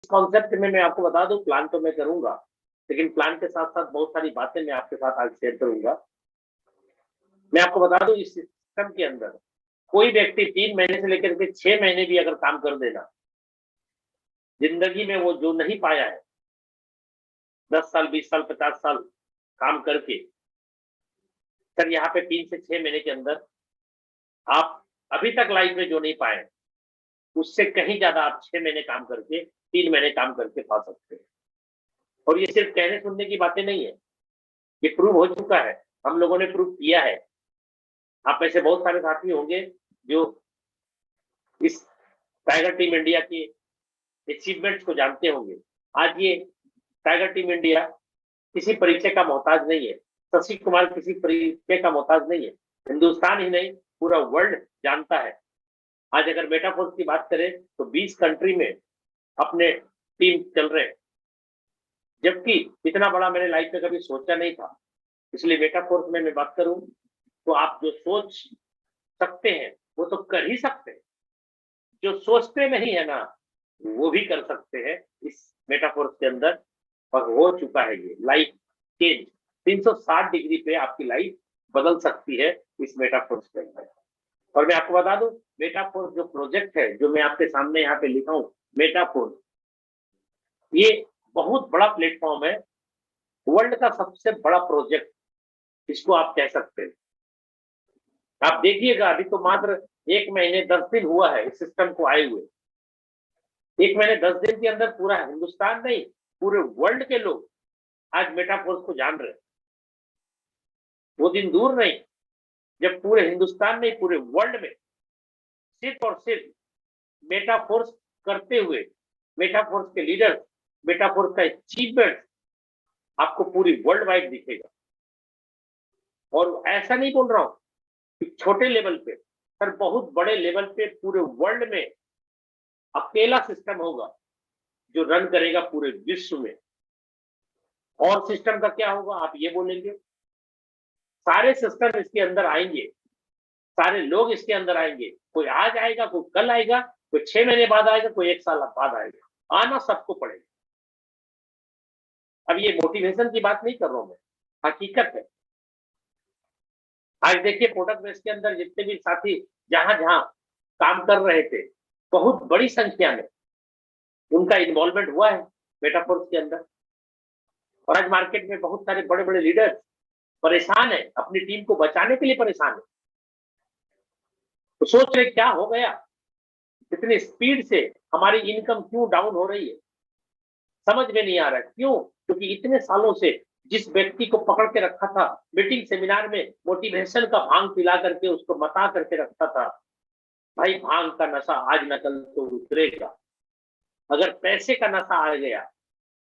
Concept में मैं आपको बता दूं, प्लान तो मैं करूंगा, लेकिन प्लान के साथ साथ बहुत सारी बातें मैं आपके साथ आज शेयर करूंगा। मैं आपको बता दूं, इस सिस्टम के अंदर कोई व्यक्ति 3 महीने से लेकर के 6 महीने भी अगर काम कर देना, जिंदगी में वो जो नहीं पाया है 10 साल, 20 साल, 50 साल काम करके, सर यहाँ पे 3 से 6 महीने के अंदर आप अभी तक लाइफ में जो नहीं पाए, उससे कहीं ज्यादा आप 6 महीने काम करके, 3 महीने काम करके पा सकते हैं। और ये सिर्फ कहने सुनने की बातें नहीं है, ये प्रूव हो चुका है, हम लोगों ने प्रूव किया है। आप ऐसे बहुत सारे साथी होंगे जो इस टाइगर टीम इंडिया के अचीवमेंट्स को जानते होंगे। आज ये टाइगर टीम इंडिया किसी परिचय का मोहताज नहीं है, शशि कुमार किसी परिचय का मोहताज नहीं है, हिंदुस्तान ही नहीं पूरा वर्ल्ड जानता है। आज अगर मेटाफोर्स की बात करें तो 20 कंट्री में अपने टीम चल रहे हैं, जबकि इतना बड़ा मैंने लाइफ में कभी सोचा नहीं था। इसलिए मेटाफोर्स में मैं बात करूं तो आप जो सोच सकते हैं वो तो कर ही सकते हैं, जो सोचते नहीं है ना वो भी कर सकते हैं इस मेटाफोर्स के अंदर। और हो चुका है ये लाइफ चेंज, 360 डिग्री पे आपकी लाइफ बदल सकती है इस मेटाफोर्स के अंदर। और मैं आपको बता दूं, मेटाफोर्स जो प्रोजेक्ट है जो मैं आपके सामने यहाँ पे लिखा हूँ, मेटाफोर्स ये बहुत बड़ा प्लेटफॉर्म है, वर्ल्ड का सबसे बड़ा प्रोजेक्ट इसको आप कह सकते हैं। आप देखिएगा, अभी तो मात्र 1 महीने 10 दिन हुआ है इस सिस्टम को आए हुए। 1 महीने 10 दिन के अंदर पूरा हिंदुस्तान नहीं, पूरे वर्ल्ड के लोग आज मेटाफोर्स को जान रहे हैं। वो दिन दूर नहीं जब पूरे हिंदुस्तान नहीं, पूरे वर्ल्ड में सिर्फ और सिर्फ मेटाफोर्स करते हुए, मेटाफोर्स के लीडर, मेटाफोर्स का अचीवमेंट आपको पूरी वर्ल्ड वाइड दिखेगा। और ऐसा नहीं बोल रहा हूं कि छोटे लेवल पे, पर बहुत बड़े लेवल पे पूरे वर्ल्ड में अकेला सिस्टम होगा जो रन करेगा पूरे विश्व में। और सिस्टम का क्या होगा आप ये बोलेंगे? सारे सिस्टम इसके अंदर आएंगे, सारे लोग इसके अंदर आएंगे, कोई आज आएगा, कोई कल आएगा, कोई 6 महीने बाद आएगा, कोई 1 साल बाद आएगा, आना सबको पड़ेगा। अब ये मोटिवेशन की बात नहीं कर रहा हूं मैं, हकीकत है। आज देखिए प्रोडक्ट बेस के अंदर जितने भी साथी जहां जहां काम कर रहे थे, बहुत बड़ी संख्या में उनका इन्वॉल्वमेंट हुआ है मेटाफोर्स के अंदर। और आज मार्केट में बहुत सारे बड़े बड़े लीडर्स परेशान है, अपनी टीम को बचाने के लिए परेशान है। तो सोच रहे क्या हो गया, इतनी स्पीड से हमारी इनकम क्यों डाउन हो रही है, समझ में नहीं आ रहा है। क्यों? क्योंकि इतने सालों से जिस व्यक्ति को पकड़ के रखा था, मीटिंग सेमिनार में मोटिवेशन का भांग पिला करके उसको बता करके रखता था, भाई भांग का नशा आज न कल तो उतरेगा। अगर पैसे का नशा आ गया,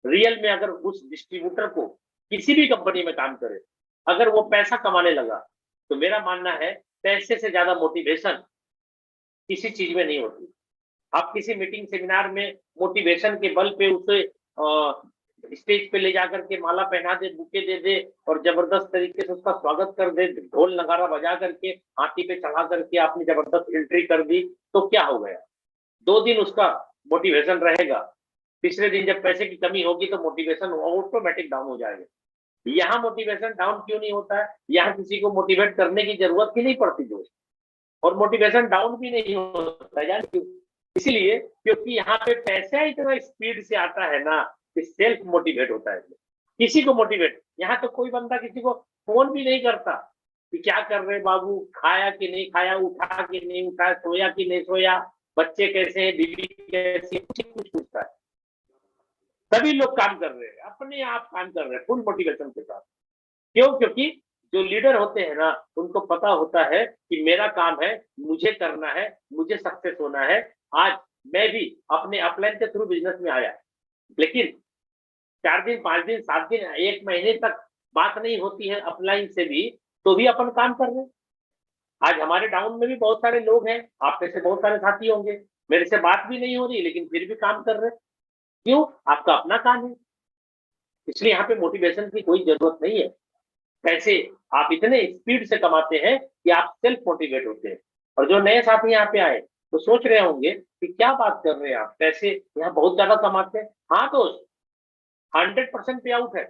रियल में अगर उस डिस्ट्रीब्यूटर को किसी भी कंपनी में काम करे, अगर वो पैसा कमाने लगा, तो मेरा मानना है पैसे से ज्यादा मोटिवेशन किसी चीज में नहीं होती। आप किसी मीटिंग सेमिनार में मोटिवेशन के बल पे उसे स्टेज पे ले जाकर के माला पहना दे, बुके दे दे और जबरदस्त तरीके से उसका स्वागत कर दे, ढोल नगारा बजा करके हाथी पे चढ़ा करके आपने जबरदस्त एंट्री कर दी, तो क्या हो गया? 2 दिन उसका मोटिवेशन रहेगा, तीसरे दिन जब पैसे की कमी होगी तो मोटिवेशन ऑटोमेटिक डाउन हो जाएगा। यहाँ मोटिवेशन डाउन क्यों नहीं होता है? यहाँ किसी को मोटिवेट करने की जरूरत ही नहीं पड़ती दोस्त, और मोटिवेशन डाउन भी नहीं होता। यार क्यों? इसीलिए क्योंकि यहाँ पे पैसा इतना स्पीड से आता है ना कि सेल्फ मोटिवेट होता है। किसी को मोटिवेट, यहाँ तो कोई बंदा किसी को फोन भी नहीं करता कि क्या कर रहे बाबू, खाया कि नहीं खाया, उठा कि नहीं उठा, सोया कि नहीं सोया, बच्चे कैसे हैं, बीवी कैसी है, कुछ पूछता है। सभी लोग काम कर रहे हैं, अपने आप काम कर रहे हैं फुल मोटिवेशन के साथ। क्यों? क्योंकि जो लीडर होते हैं ना, उनको पता होता है कि मेरा काम है, मुझे करना है, मुझे सक्सेस होना है। आज मैं भी अपने अपलाइन के थ्रू बिजनेस में आया, लेकिन 4 दिन, 5 दिन, 7 दिन, 1 महीने तक बात नहीं होती है अपलाइन से भी, तो भी अपन काम कर रहे हैं। आज हमारे डाउन में भी बहुत सारे लोग हैं, आप में से बहुत सारे साथी होंगे, मेरे से बात भी नहीं हो रही लेकिन फिर भी काम कर रहे हैं। क्यों? आपका अपना काम है। इसलिए यहाँ पे मोटिवेशन की कोई जरूरत नहीं है। पैसे आप इतने स्पीड से कमाते हैं कि आप सेल्फ मोटिवेट होते हैं। और जो नए साथी यहाँ पे आए, तो सोच रहे होंगे कि क्या बात कर रहे हैं आप, पैसे यहाँ बहुत ज्यादा कमाते हैं। हाँ दोस्त, 100% पे आउट है।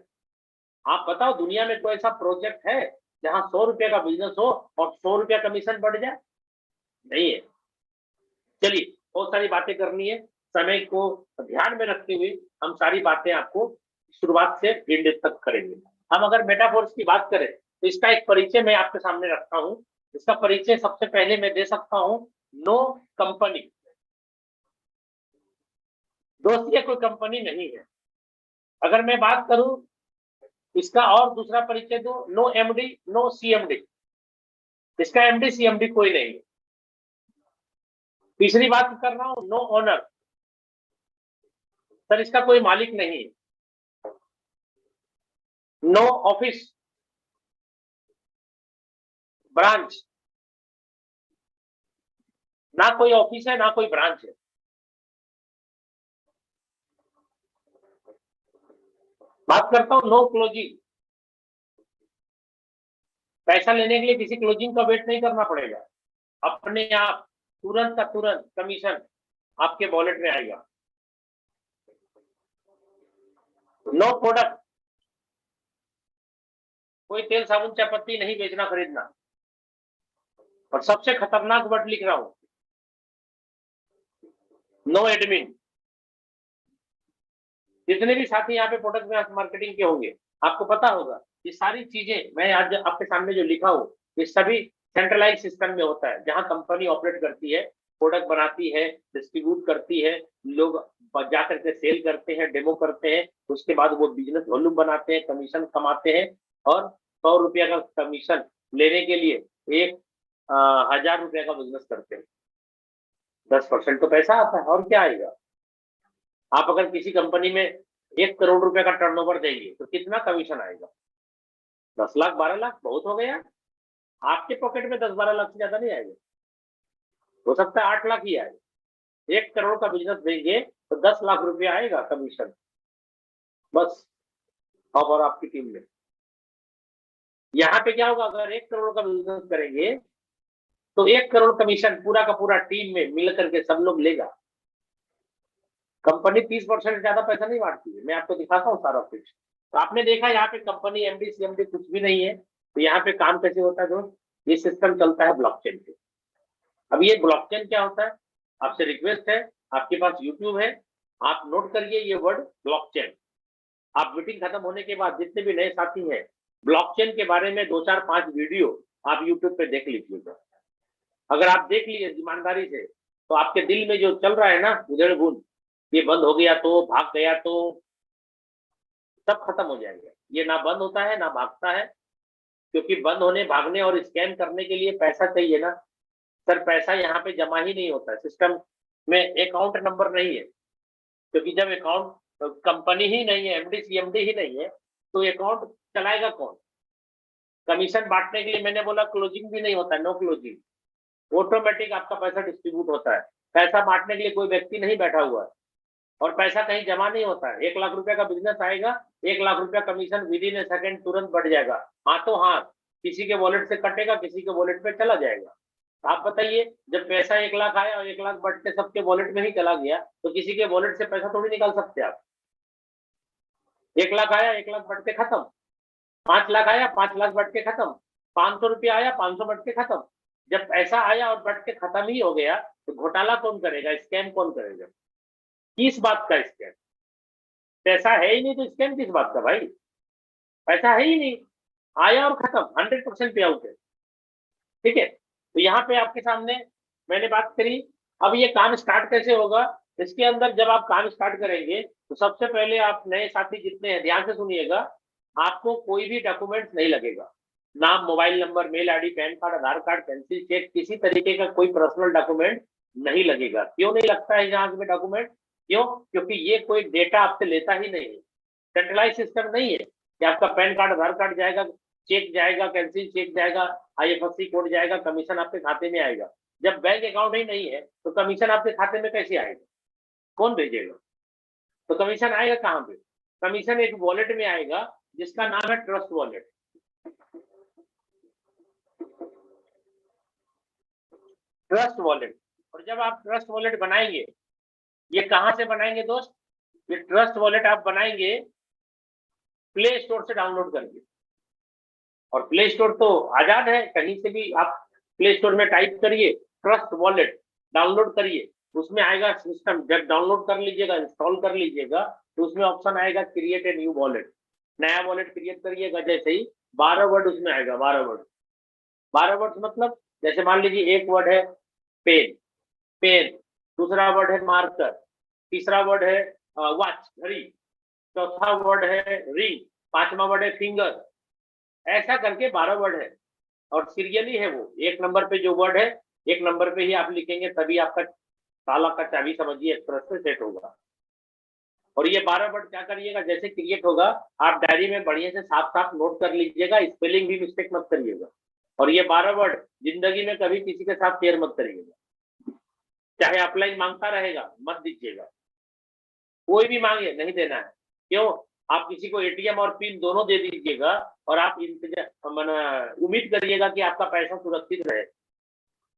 आप बताओ दुनिया में कोई ऐसा प्रोजेक्ट है जहां 100 रुपए का बिजनेस हो और 100 रुपया कमीशन बढ़ जाए? नहीं है। चलिए, बहुत सारी बातें करनी है, समय को ध्यान में रखते हुए हम सारी बातें आपको शुरुआत से एंड तक करेंगे। हम अगर मेटाफोर्स की बात करें तो इसका एक परिचय मैं आपके सामने रखता हूं। इसका परिचय सबसे पहले मैं दे सकता हूं, नो कंपनी। दोस्त ये कोई कंपनी नहीं है। अगर मैं बात करूं इसका और दूसरा परिचय दो, नो एमडी नो सीएमडी। इसका एमडी सीएमडी कोई नहीं है। तीसरी बात कर रहा हूं, नो ओनर। सर इसका कोई मालिक नहीं है। नो ऑफिस ब्रांच, ना कोई ऑफिस है ना कोई ब्रांच है। बात करता हूं नो क्लोजिंग। पैसा लेने के लिए किसी क्लोजिंग का वेट नहीं करना पड़ेगा, अपने आप तुरंत का तुरंत कमीशन आपके वॉलेट में आएगा। नो प्रोडक्ट, कोई तेल साबुन चाय पत्ती नहीं बेचना खरीदना। और सबसे खतरनाक वर्ड लिख रहा हूं, नो एडमिन। जितने भी साथी यहाँ पे प्रोडक्ट मार्केटिंग के होंगे आपको पता होगा ये सारी चीजें मैं आज आपके सामने जो लिखा हूं ये सभी सेंट्रलाइज सिस्टम में होता है, जहां कंपनी ऑपरेट करती है, प्रोडक्ट बनाती है, डिस्ट्रीब्यूट करती है, लोग जा करके सेल करते हैं, डेमो करते हैं, उसके बाद वो बिजनेस वॉल्यूम बनाते हैं, कमीशन कमाते हैं। और 100 रुपया का कमीशन लेने के लिए 1,000 रुपया का बिजनेस करते हैं। 10% तो पैसा आता है, और क्या आएगा। आप अगर किसी कंपनी में 1 करोड़ रुपए का टर्नओवर देंगे तो कितना कमीशन आएगा? 10 लाख 12 लाख बहुत हो गया। आपके पॉकेट में 10-12 लाख से ज्यादा नहीं आएगा, हो सकता है 8 लाख ही आए। 1 करोड़ का बिजनेस देंगे तो 10 लाख रुपया आएगा कमीशन, बस। आप और आपकी टीम में यहाँ पे क्या होगा, अगर 1 करोड़ का बिजनेस करेंगे तो 1 करोड़ कमीशन पूरा का पूरा टीम में मिल करके सब लोग लेगा। कंपनी 30% ज्यादा पैसा नहीं बांटती है, मैं आपको दिखाता हूँ सारा कुछ। तो आपने देखा यहाँ पे कंपनी एमडी सीएमडी कुछ भी नहीं है। तो यहाँ पे काम कैसे होता है दोस्त, ये सिस्टम चलता है ब्लॉकचेन पे। अब ये ब्लॉकचेन क्या होता है, आपसे रिक्वेस्ट है, आपके पास यूट्यूब है, आप नोट करिए ये वर्ड ब्लॉकचेन। आप मीटिंग खत्म होने के बाद जितने भी नए साथी हैं, ब्लॉकचेन के बारे में 2-4-5 वीडियो आप यूट्यूब पे देख लीजिएगा। अगर आप देख लिए ईमानदारी से तो आपके दिल में जो चल रहा है ना उधेड़ बुन, ये बंद हो गया तो, भाग गया तो, सब खत्म हो जाएगा। ये ना बंद होता है ना भागता है, क्योंकि बंद होने भागने और स्कैम करने के लिए पैसा चाहिए ना। सर पैसा यहाँ पे जमा ही नहीं होता है, सिस्टम में अकाउंट नंबर नहीं है, क्योंकि जब अकाउंट कंपनी ही नहीं है, एमडी सीएमडी ही नहीं है, तो अकाउंट चलाएगा कौन? कमीशन बांटने के लिए मैंने बोला क्लोजिंग भी नहीं होता है, नो क्लोजिंग, ऑटोमेटिक आपका पैसा डिस्ट्रीब्यूट होता है। पैसा बांटने के लिए कोई व्यक्ति नहीं बैठा हुआ है, और पैसा कहीं जमा नहीं होता है। 1 लाख रुपया का बिजनेस आएगा, 1 लाख रुपया commission with in A second तुरंत बढ़ जाएगा, हाथों हाथ, किसी के वॉलेट से कटेगा, किसी के वॉलेट पे चला जाएगा। आप बताइए, जब पैसा 1 लाख आया और 1 लाख बढ़ के सबके वॉलेट में ही चला गया, तो किसी के वॉलेट से पैसा थोड़ी निकाल सकते आप। 1 लाख आया, 1 लाख बढ़ के खत्म। 5 लाख आया, 5 लाख बढ़ के खत्म। 500 रुपया आया, 500 बढ़ के खत्म। जब पैसा आया और बढ़ के खत्म ही हो गया, तो घोटाला कौन करेगा, स्कैम कौन करेगा? किस बात का स्कैम? पैसा है ही नहीं तो स्कैम किस बात का भाई? पैसा है ही नहीं, आया और खत्म, 100% पे आउट है। ठीक है, तो यहाँ पे आपके सामने मैंने बात करी। अब ये काम स्टार्ट कैसे होगा, इसके अंदर जब आप काम स्टार्ट करेंगे तो सबसे पहले आप नए साथी जितने हैं ध्यान से सुनिएगा, आपको कोई भी डॉक्यूमेंट नहीं लगेगा। नाम, mobile number, mail ID, PAN card, Aadhaar card, pencil, cheque, किसी तरीके का कोई पर्सनल डॉक्यूमेंट नहीं लगेगा। क्यों नहीं लगता है यहाँ पे डॉक्यूमेंट? क्यों? क्योंकि ये कोई डेटा आपसे लेता ही नहीं है। सेंट्रलाइज सिस्टम नहीं है कि आपका पैन कार्ड, आधार कार्ड जाएगा, चेक जाएगा, कैंसिल चेक जाएगा, आईएफएससी कोड जाएगा, कमीशन आपके खाते में आएगा। जब बैंक अकाउंट ही नहीं है तो कमीशन आपके खाते में कैसे आएगा? कौन भेजेगा? तो कमीशन आएगा कहाँ पे? कमीशन एक वॉलेट में आएगा जिसका नाम है ट्रस्ट वॉलेट। ट्रस्ट वॉलेट, और जब आप ट्रस्ट वॉलेट बनाएंगे, ये कहां से बनाएंगे दोस्त? ये ट्रस्ट वॉलेट आप बनाएंगे प्ले स्टोर से डाउनलोड करके। और प्ले स्टोर तो आजाद है, कहीं से भी आप प्ले स्टोर में टाइप करिए ट्रस्ट वॉलेट, डाउनलोड करिए, उसमें आएगा सिस्टम। जब डाउनलोड कर लीजिएगा, इंस्टॉल कर लीजिएगा, तो उसमें ऑप्शन आएगा क्रिएट ए न्यू वॉलेट। नया वॉलेट क्रिएट करिएगा, जैसे ही 12 वर्ड उसमें आएगा, 12 वर्ड। 12 वर्ड मतलब जैसे मान लीजिए एक वर्ड है पेन, पेन, दूसरा वर्ड है मार्कर, तीसरा वर्ड है वॉच, घड़ी, चौथा वर्ड है रिंग, पांचवा वर्ड है फिंगर, ऐसा करके 12 वर्ड है। और सीरियली है वो, एक नंबर पे जो वर्ड है एक नंबर पे ही आप लिखेंगे, तभी आपका ताला का चाबी समझिए एक्सप्रेस से सेट होगा। और ये 12 वर्ड क्या करिएगा, जैसे क्रिएट होगा आप डायरी में बढ़िया से साफ साफ नोट कर लीजिएगा, स्पेलिंग भी मिस्टेक मत करिएगा। और ये 12 वर्ड जिंदगी में कभी किसी के साथ शेयर मत करिएगा, चाहे अपलाइन मांगता रहेगा मत दीजिएगा, कोई भी मांगे नहीं देना है। क्यों? आप किसी को एटीएम और पिन दोनों दे दीजिएगा और आप उम्मीद करिएगा कि आपका पैसा सुरक्षित रहे।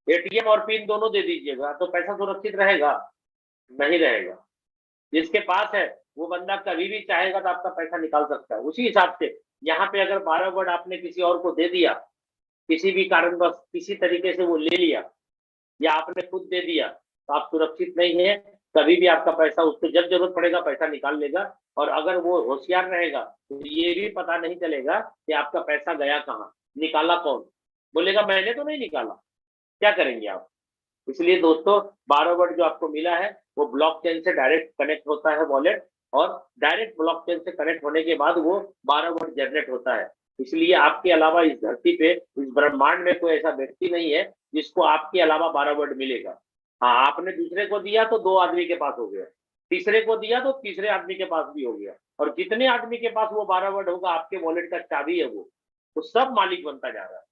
एटीएम और पिन दोनों दे दीजिएगा तो पैसा सुरक्षित रहेगा? नहीं रहेगा। जिसके पास है वो बंदा कभी भी चाहेगा तो आपका पैसा निकाल सकता है। उसी हिसाब से यहाँ पे अगर 12 वर्ड आपने किसी और को दे दिया, किसी भी कारणवश किसी तरीके से वो ले लिया या आपने खुद दे दिया, तो आप सुरक्षित नहीं है। कभी भी आपका पैसा उसको जब जरूरत पड़ेगा पैसा निकाल लेगा। और अगर वो होशियार रहेगा तो ये भी पता नहीं चलेगा कि आपका पैसा गया कहाँ, निकाला कौन, बोलेगा मैंने तो नहीं निकाला, क्या करेंगे आप? इसलिए दोस्तों 12 वर्ड जो आपको मिला है वो ब्लॉकचेन से डायरेक्ट कनेक्ट होता है वॉलेट, और डायरेक्ट ब्लॉकचेन से कनेक्ट होने के बाद वो 12 वर्ड जनरेट होता है। इसलिए आपके अलावा इस धरती पे, इस ब्रह्मांड में कोई ऐसा व्यक्ति नहीं है जिसको आपके अलावा 12 वर्ड मिलेगा। हाँ, आपने दूसरे को दिया तो 2 आदमी के पास हो गया, तीसरे को दिया तो तीसरे आदमी के पास भी हो गया, और जितने आदमी के पास वो 12 वर्ड होगा आपके वॉलेट का चाबी है वो, तो सब मालिक बनता जा रहा है,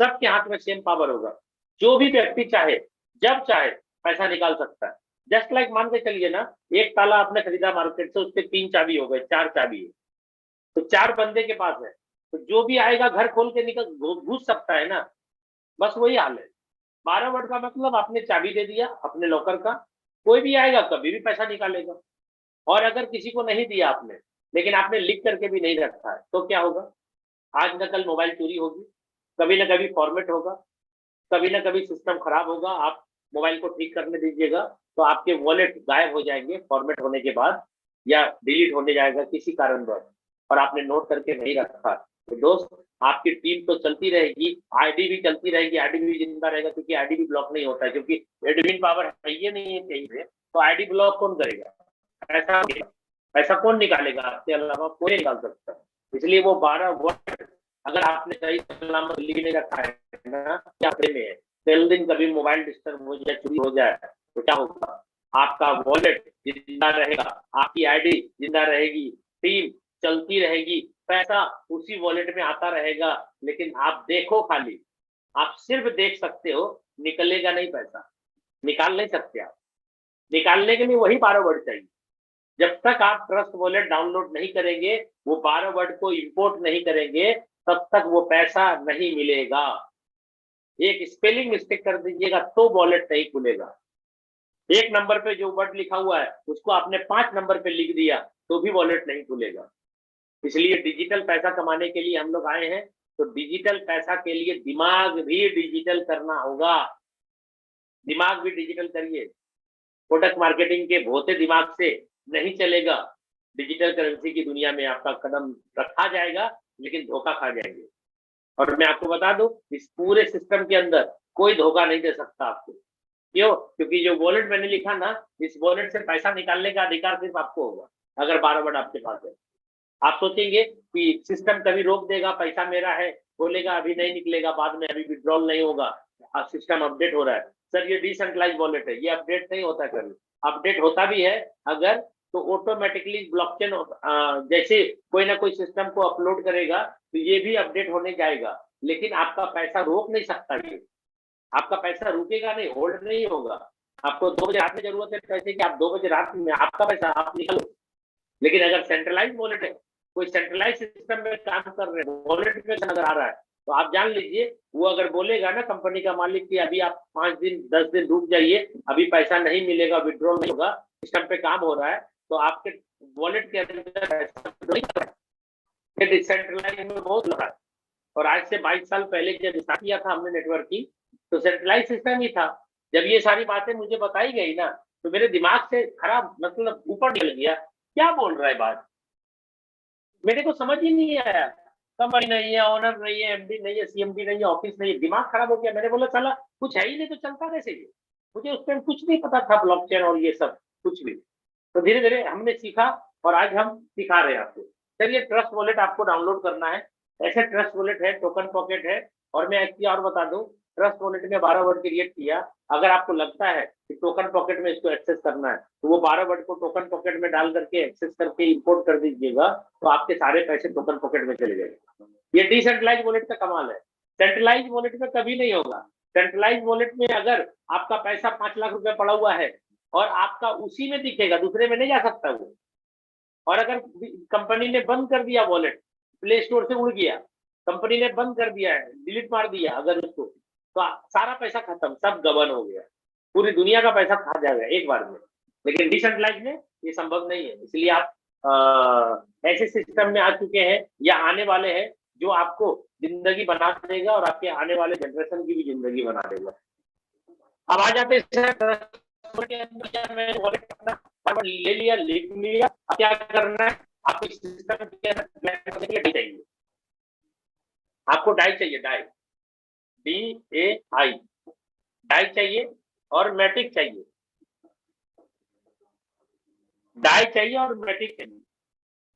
सबके हाथ में सेम पावर होगा। जो भी व्यक्ति चाहे जब चाहे पैसा निकाल सकता है। जस्ट लाइक मान के चलिए ना, एक ताला आपने खरीदा मार्केट से, उसके 3 चाबी हो गए, 4 चाबी है, तो 4 बंदे के पास है, तो जो भी आएगा घर खोल के निकल घुस सकता है ना। बस वही हाल है। 12 वर्ड का मतलब आपने चाबी दे दिया अपने लॉकर का, कोई भी आएगा कभी भी पैसा निकालेगा। और अगर किसी को नहीं दिया आपने, लेकिन आपने लिख करके भी नहीं रखा है, तो क्या होगा? आज न कल मोबाइल चोरी होगी, कभी ना कभी फॉर्मेट होगा, कभी ना कभी सिस्टम खराब होगा, आप मोबाइल को ठीक करने दीजिएगा तो आपके वॉलेट गायब हो जाएंगे फॉर्मेट होने के बाद, या डिलीट होने जाएगा किसी कारणवश, और आपने नोट करके नहीं रखा। तो दोस्त आपकी टीम तो चलती रहेगी, आईडी भी चलती रहेगी, आईडी भी जिंदा रहेगा, क्योंकि आईडी भी ब्लॉक नहीं होता है, क्योंकि एडमिन पावर है ये नहीं है कहीं पे, तो आईडी ब्लॉक कौन करेगा? पैसा कौन निकालेगा? आपके अलावा कोई निकाल सकता है। इसलिए वो 12 वर्ड अगर आपने सही सलामत लिख नहीं रखा है ना, क्या में है, कल दिन कभी मोबाइल डिस्टर्ब हो जाए, चोरी हो जाए, तो क्या होगा? आपका वॉलेट जिंदा रहेगा, आपकी आईडी जिंदा रहेगी, टीम चलती रहेगी, पैसा उसी वॉलेट में आता रहेगा। लेकिन आप देखो, खाली आप सिर्फ देख सकते हो, निकलेगा नहीं पैसा, निकाल नहीं सकते आप। निकालने के लिए वही 12 वर्ड चाहिए। जब तक आप ट्रस्ट वॉलेट डाउनलोड नहीं करेंगे, वो 12 वर्ड को इंपोर्ट नहीं करेंगे, तब तक वो पैसा नहीं मिलेगा। एक स्पेलिंग मिस्टेक कर दीजिएगा तो वॉलेट नहीं खुलेगा। एक नंबर पे जो वर्ड लिखा हुआ है उसको आपने 5 नंबर पे लिख दिया तो भी वॉलेट नहीं खुलेगा। इसलिए डिजिटल पैसा कमाने के लिए हम लोग आए हैं, तो डिजिटल पैसा के लिए दिमाग भी डिजिटल करना होगा। दिमाग भी डिजिटल करिए। प्रोडक्ट मार्केटिंग के भोते दिमाग से नहीं चलेगा। डिजिटल करेंसी की दुनिया में आपका कदम रखा जाएगा, लेकिन धोखा खा जाएंगे। और मैं आपको बता दूं, इस पूरे सिस्टम के अंदर कोई धोखा नहीं दे सकता आपको। क्यों? क्योंकि जो वॉलेट मैंने लिखा ना, इस वॉलेट से पैसा निकालने का अधिकार सिर्फ आपको होगा, अगर 12 वर्ड आपके पास है। आप सोचेंगे कि सिस्टम कभी रोक देगा, पैसा मेरा है, बोलेगा अभी नहीं निकलेगा, बाद में अभी विड्रॉल नहीं होगा, सिस्टम अपडेट हो रहा है। सर ये डिसेंट्रलाइज वॉलेट है, ये अपडेट नहीं होता है कभी। अपडेट होता भी है अगर, तो ऑटोमेटिकली ब्लॉकचेन जैसे कोई ना कोई सिस्टम को अपलोड करेगा तो ये भी अपडेट होने जाएगा। लेकिन आपका पैसा रोक नहीं सकता, ये आपका पैसा रुकेगा नहीं, होल्ड नहीं होगा। आपको 2 बजे रात में जरूरत है पैसे की, आप 2 बजे रात में आपका पैसा आप निकालो। लेकिन अगर सेंट्रलाइज वॉलेट है, कोई सेंट्रलाइज सिस्टम में काम कर रहे हैं, वॉलेट में नजर आ रहा है, तो आप जान लीजिए, वो अगर बोलेगा ना कंपनी का मालिक कि अभी आप 5 दिन 10 दिन रुक जाइए, अभी पैसा नहीं मिलेगा, विड्रॉल नहीं होगा, सिस्टम पे काम हो रहा है, तो आपके वॉलेट के अंदर पैसा नहीं कर रहा है। ये डिसेंट्रलाइज में बहुत लगा है। और आज से 22 साल पहले जब स्टार्ट किया था हमने नेटवर्क की, तो सेंट्रलाइज सिस्टम ही था। जब ये सारी बातें मुझे बताई गई ना, तो मेरे दिमाग से खराब मतलब ऊपर निकल गया, क्या बोल रहा है बात, मेरे को समझ ही नहीं आया। कंपनी नहीं है, ओनर नहीं है, एमडी नहीं है, सीएमडी नहीं है, ऑफिस नहीं है, दिमाग खराब हो गया। मैंने बोला साला कुछ है ही नहीं तो चलता कैसे ये, मुझे उस टाइम कुछ नहीं पता था ब्लॉकचेन और ये सब कुछ भी। तो धीरे धीरे हमने सीखा और आज हम सिखा रहे हैं आपको। चलिए, ट्रस्ट वॉलेट आपको डाउनलोड करना है। ऐसे ट्रस्ट वॉलेट है, टोकन पॉकेट है। और मैं एक चीज और बता दूं, ट्रस्ट वॉलेट में 12 वर्ड क्रिएट किया। अगर आपको लगता है कि टोकन पॉकेट में इसको एक्सेस करना है, तो वो 12 वर्ड को टोकन पॉकेट में डाल करके एक्सेस करके इंपोर्ट कर दीजिएगा, तो आपके सारे पैसे टोकन पॉकेट में चले जाएंगे। ये डिसेंट्रलाइज वॉलेट का कमाल है। सेंट्रलाइज वॉलेट में कभी नहीं होगा। सेंट्रलाइज वॉलेट में अगर आपका पैसा 5 लाख रुपया पड़ा हुआ है और आपका उसी में दिखेगा, दूसरे में नहीं जा सकता वो। और अगर कंपनी ने बंद कर दिया वॉलेट, प्ले स्टोर से उड़ गया, कंपनी ने बंद कर दिया है, डिलीट मार दिया अगर उसको, तो सारा पैसा खत्म, सब गबन हो गया, पूरी दुनिया का पैसा खा जाएगा एक बार में। लेकिन डिसेंट्रलाइज में ये संभव नहीं है। इसलिए आप ऐसे सिस्टम में आ चुके हैं या आने वाले हैं जो आपको जिंदगी बना देगा और आपके आने वाले जनरेशन की भी जिंदगी बना देगा। अब आ जाते हैं, ले लिया, लिख लिया, अब क्या करना है, आपको सिस्टम चाहिए, आपको डाई चाहिए, डाई, DAI, डाई चाहिए और मैटिक चाहिए, डाई चाहिए और मैटिक चाहिए।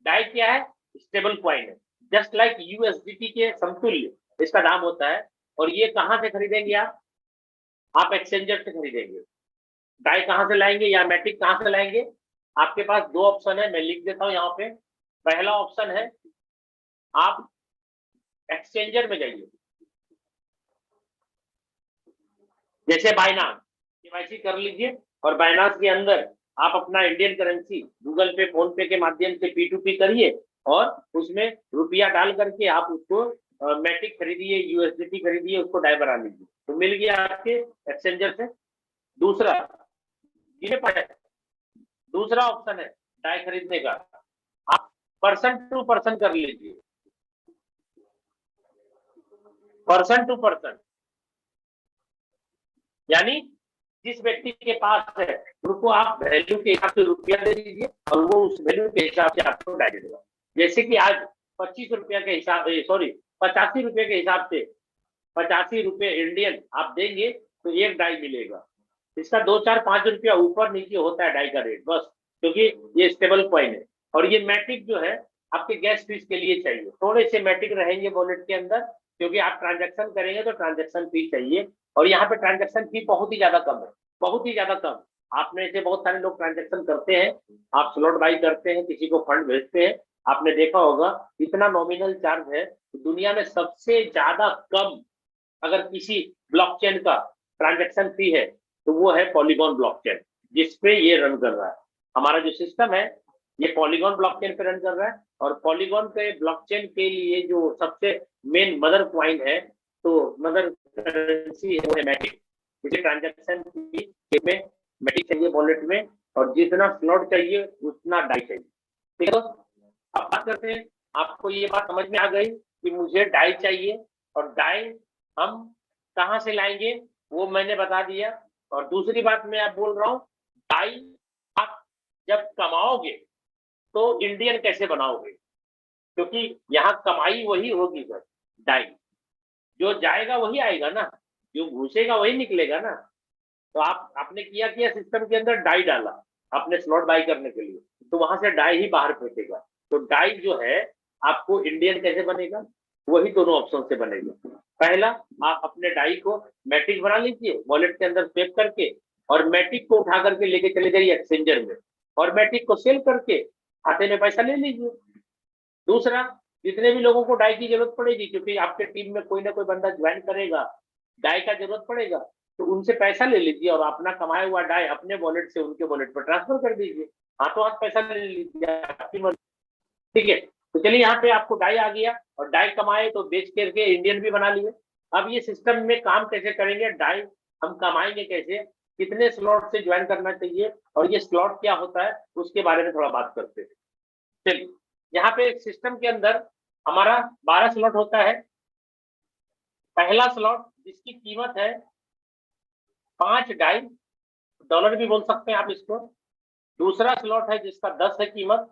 डाई क्या है? स्टेबल कॉइन है, जस्ट लाइक USDT के समतुल्य इसका दाम होता है। और ये कहां से खरीदेंगे आप एक्सचेंजर से खरीदेंगे। डाई कहां से लाएंगे या मैटिक कहां से लाएंगे? आपके पास दो ऑप्शन है, मैं लिख देता हूं यहाँ पे। पहला ऑप्शन है, आप एक्सचेंजर में जाइए, जैसे बाइनांस, KYC कर लीजिए और बाइनांस के अंदर आप अपना इंडियन करेंसी गूगल पे, फोन पे के माध्यम से P2P करिए और उसमें रुपया डाल करके आप उसको मैटिक खरीदिए, USDT खरीदिए, उसको डाई बना लीजिए, तो मिल गया आपके एक्सचेंजर से। दूसरा दूसरा ऑप्शन है डाई खरीदने का, आप पर्सन टू पर्सन कर लीजिए, पर्सन टू पर्सन, यानी जिस व्यक्ति के पास है उनको आप वैल्यू के हिसाब से रुपया दे दीजिए और वो उस वैल्यू के हिसाब से आपको डाई देगा। जैसे कि आज 25 रुपया के हिसाब, सॉरी 85 रुपये के हिसाब से 85 रुपये इंडियन आप देंगे तो एक डाई मिलेगा। इसका 2, 4, 5 रुपया ऊपर नीचे होता है डाई का रेट, बस, क्योंकि ये स्टेबल कॉइन है। और ये मैटिक जो है आपके गैस फीस के लिए चाहिए, थोड़े से मैटिक रहेंगे वॉलेट के अंदर, क्योंकि आप ट्रांजेक्शन करेंगे तो ट्रांजेक्शन फी चाहिए। और यहाँ पे ट्रांजेक्शन फी बहुत ही ज्यादा कम है, बहुत ही ज्यादा कम। आप में से बहुत सारे लोग ट्रांजेक्शन करते हैं, आप स्लॉट बाई करते हैं, किसी को फंड भेजते हैं, आपने देखा होगा इतना नॉमिनल चार्ज है। दुनिया में सबसे ज्यादा कम अगर किसी ब्लॉकचेन का ट्रांजेक्शन फी है तो वो है पॉलीगॉन ब्लॉकचेन, जिसपे ये रन कर रहा है। हमारा जो सिस्टम है ये पॉलीगॉन ब्लॉकचेन पे रन कर रहा है। और पॉलीगॉन पे ब्लॉकचेन के लिए जो सबसे मेन मदर कॉइन है, तो मदर करेंसी है वो है मैटिक। इसे ट्रांजेक्शन फी में मैटिक चाहिए वॉलेट में, और जितना स्लॉट चाहिए उतना डाई चाहिए। ठीक है, अब बात करते हैं, आपको ये बात समझ में आ गई कि मुझे डाई चाहिए, और डाई हम कहाँ से लाएंगे वो मैंने बता दिया। और दूसरी बात मैं आप बोल रहा हूँ, डाई आप जब कमाओगे तो इंडियन कैसे बनाओगे, क्योंकि यहाँ कमाई वही होगी सर। डाई जो जाएगा वही आएगा ना, जो घुसेगा वही निकलेगा ना। तो आपने किया सिस्टम के अंदर डाई डाला आपने स्लॉट बाई करने के लिए, तो वहां से डाई ही बाहर फेंकेगा। तो डाई जो है आपको इंडियन कैसे बनेगा, वही दोनों ऑप्शन से बनेगा। पहला, आप अपने डाई को मैटिक बना लीजिए वॉलेट के अंदर सेव करके, और मैटिक को उठा करके लेके चले जाइए एक्सचेंजर में, और मैटिक को सेल करके खाते में पैसा ले लीजिए। दूसरा, जितने भी लोगों को डाई की जरूरत पड़ेगी, क्योंकि आपके टीम में कोई ना कोई बंदा ज्वाइन करेगा, डाई का जरूरत पड़ेगा, तो उनसे पैसा ले लीजिए और अपना कमाया हुआ डाई अपने वॉलेट से उनके वॉलेट पर ट्रांसफर कर दीजिए, हाथों हाथ पैसा ले लीजिए, आपकी मर्जी। ठीक है, तो चलिए यहाँ पे आपको डाई आ गया, और डाई कमाए तो बेच करके इंडियन भी बना लिए। अब ये सिस्टम में काम कैसे करेंगे, डाई हम कमाएंगे कैसे, कितने स्लॉट से ज्वाइन करना चाहिए, और ये स्लॉट क्या होता है उसके बारे में थोड़ा बात करते हैं। चलिए, यहाँ पे सिस्टम के अंदर हमारा 12 स्लॉट होता है। पहला स्लॉट जिसकी कीमत है 5 डाई, डॉलर भी बोल सकते हैं आप इसको। दूसरा स्लॉट है जिसका 10 है कीमत।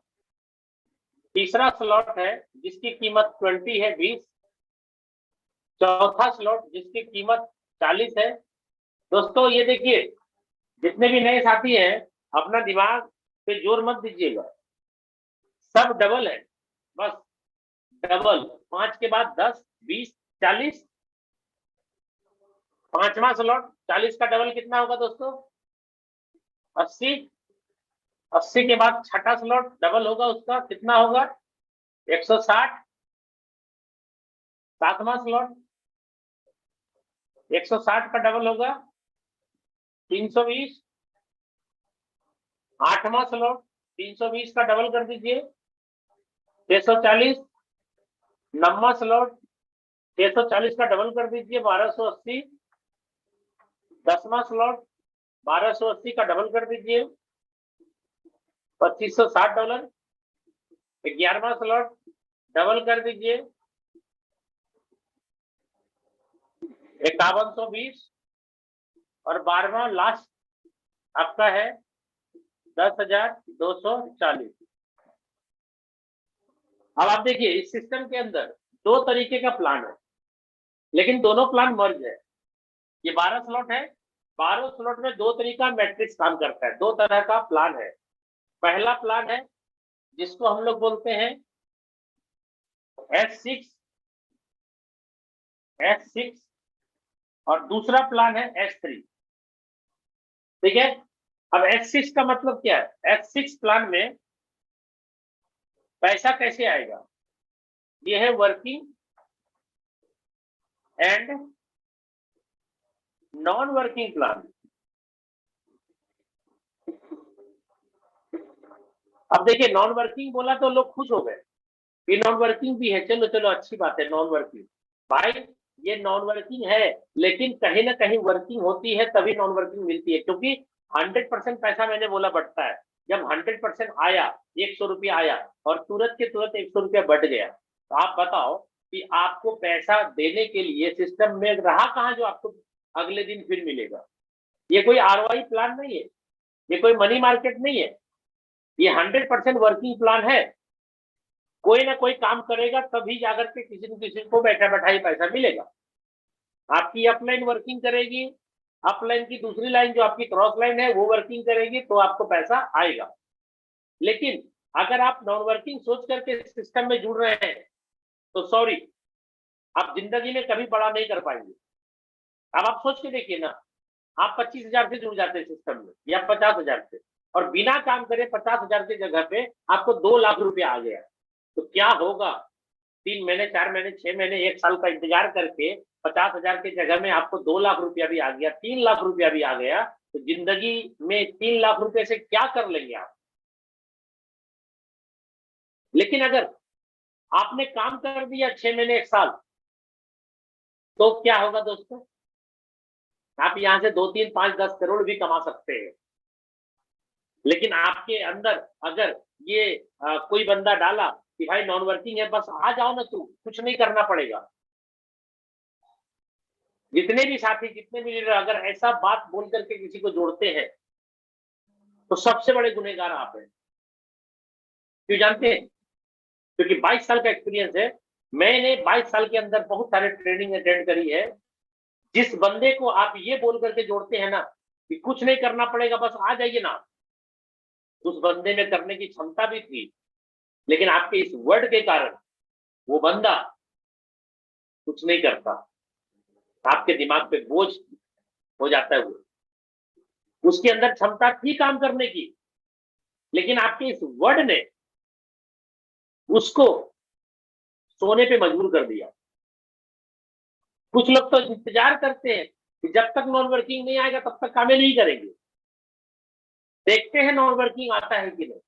तीसरा स्लॉट है जिसकी कीमत 20 है, 20। चौथा स्लॉट जिसकी कीमत 40 है। दोस्तों ये देखिए, जितने भी नए साथी हैं अपना दिमाग पे जोर मत दीजिएगा, सब डबल है, बस डबल। 5 के बाद 10, 20, 40। पांचवा स्लॉट 40 का डबल कितना होगा दोस्तों, 80। 80 के बाद छठा स्लॉट डबल होगा उसका, कितना होगा, 160। सातवां स्लॉट 160 का डबल होगा 320। आठवां स्लॉट 320 का डबल कर दीजिए 640। नौवां स्लॉट 640 का डबल कर दीजिए 1280। 10वां स्लॉट 1280 का डबल कर दीजिए $2560। 11वां स्लॉट डबल कर दीजिए 5120। और 12वां लास्ट आपका है 10,240। अब आप देखिए, इस सिस्टम के अंदर दो तरीके का प्लान है, लेकिन दोनों प्लान मर्ज है। ये 12 स्लॉट है, 12 स्लॉट में दो तरीका मैट्रिक्स काम करता है, दो तरह का प्लान है। पहला प्लान है जिसको हम लोग बोलते हैं S6, और दूसरा प्लान है S3। ठीक है। अब S6 का मतलब क्या है, S6 प्लान में पैसा कैसे आएगा, ये है working and non working plan. अब देखिए, नॉन वर्किंग बोला तो लोग खुश हो गए, ये नॉन वर्किंग भी है, चलो चलो अच्छी बात है नॉन वर्किंग। भाई ये नॉन वर्किंग है, लेकिन कहीं ना कहीं वर्किंग होती है तभी नॉन वर्किंग मिलती है, क्योंकि 100% पैसा मैंने बोला बढ़ता है। जब 100% आया, 100 रुपया आया और तुरंत के तुरंत 100 रुपया बढ़ गया, तो आप बताओ कि आपको पैसा देने के लिए सिस्टम में रहा कहाँ जो आपको अगले दिन फिर मिलेगा। ये कोई ROI प्लान नहीं है, ये कोई मनी मार्केट नहीं है, ये 100% वर्किंग प्लान है। कोई ना कोई काम करेगा तभी जाकर के किसी न किसी को बैठा बैठा ही पैसा मिलेगा। आपकी अपलाइन वर्किंग करेगी, अपलाइन की दूसरी लाइन जो आपकी क्रॉस लाइन है वो वर्किंग करेगी, तो आपको पैसा आएगा। लेकिन अगर आप नॉन वर्किंग सोच करके सिस्टम में जुड़ रहे हैं तो सॉरी, आप जिंदगी में कभी बड़ा नहीं कर पाएंगे। अब आप सोच के देखिए ना, आप 25,000 से जुड़ जाते हैं सिस्टम में या 50,000 से, और बिना काम करे 50,000 की जगह पे आपको 2 लाख रुपया आ गया, तो क्या होगा। 3 महीने, 4 महीने, 6 महीने, 1 साल का इंतजार करके 50,000 की जगह में आपको 2 लाख रुपया भी आ गया, 3 लाख रुपया भी आ गया, तो जिंदगी में 3 लाख रुपए से क्या कर लेंगे आप। लेकिन अगर आपने काम कर दिया 6 महीने, 1 साल, तो क्या होगा दोस्तों, आप यहां से 2, 3, 5, 10 करोड़ भी कमा सकते हैं। लेकिन आपके अंदर अगर ये कोई बंदा डाला कि भाई नॉन वर्किंग है, बस आ जाओ ना, तू कुछ नहीं करना पड़ेगा। जितने भी साथी, जितने भी लीडर अगर ऐसा बात बोल करके किसी को जोड़ते हैं, तो सबसे बड़े गुनहगार आप हैं। क्यों जानते हैं, क्योंकि 22 साल का एक्सपीरियंस है। मैंने 22 साल के अंदर बहुत सारे ट्रेनिंग अटेंड करी है। जिस बंदे को आप ये बोल करके जोड़ते हैं ना कि कुछ नहीं करना पड़ेगा, बस आ जाइए ना, उस बंदे में करने की क्षमता भी थी, लेकिन आपके इस वर्ड के कारण वो बंदा कुछ नहीं करता, आपके दिमाग पे बोझ हो जाता है। वो उसके अंदर क्षमता थी काम करने की, लेकिन आपके इस वर्ड ने उसको सोने पे मजबूर कर दिया। कुछ लोग तो इंतजार करते हैं कि जब तक नॉन वर्किंग नहीं आएगा तब तक काम नहीं करेंगे। देखते हैं नॉन वर्किंग आता है कि नहीं।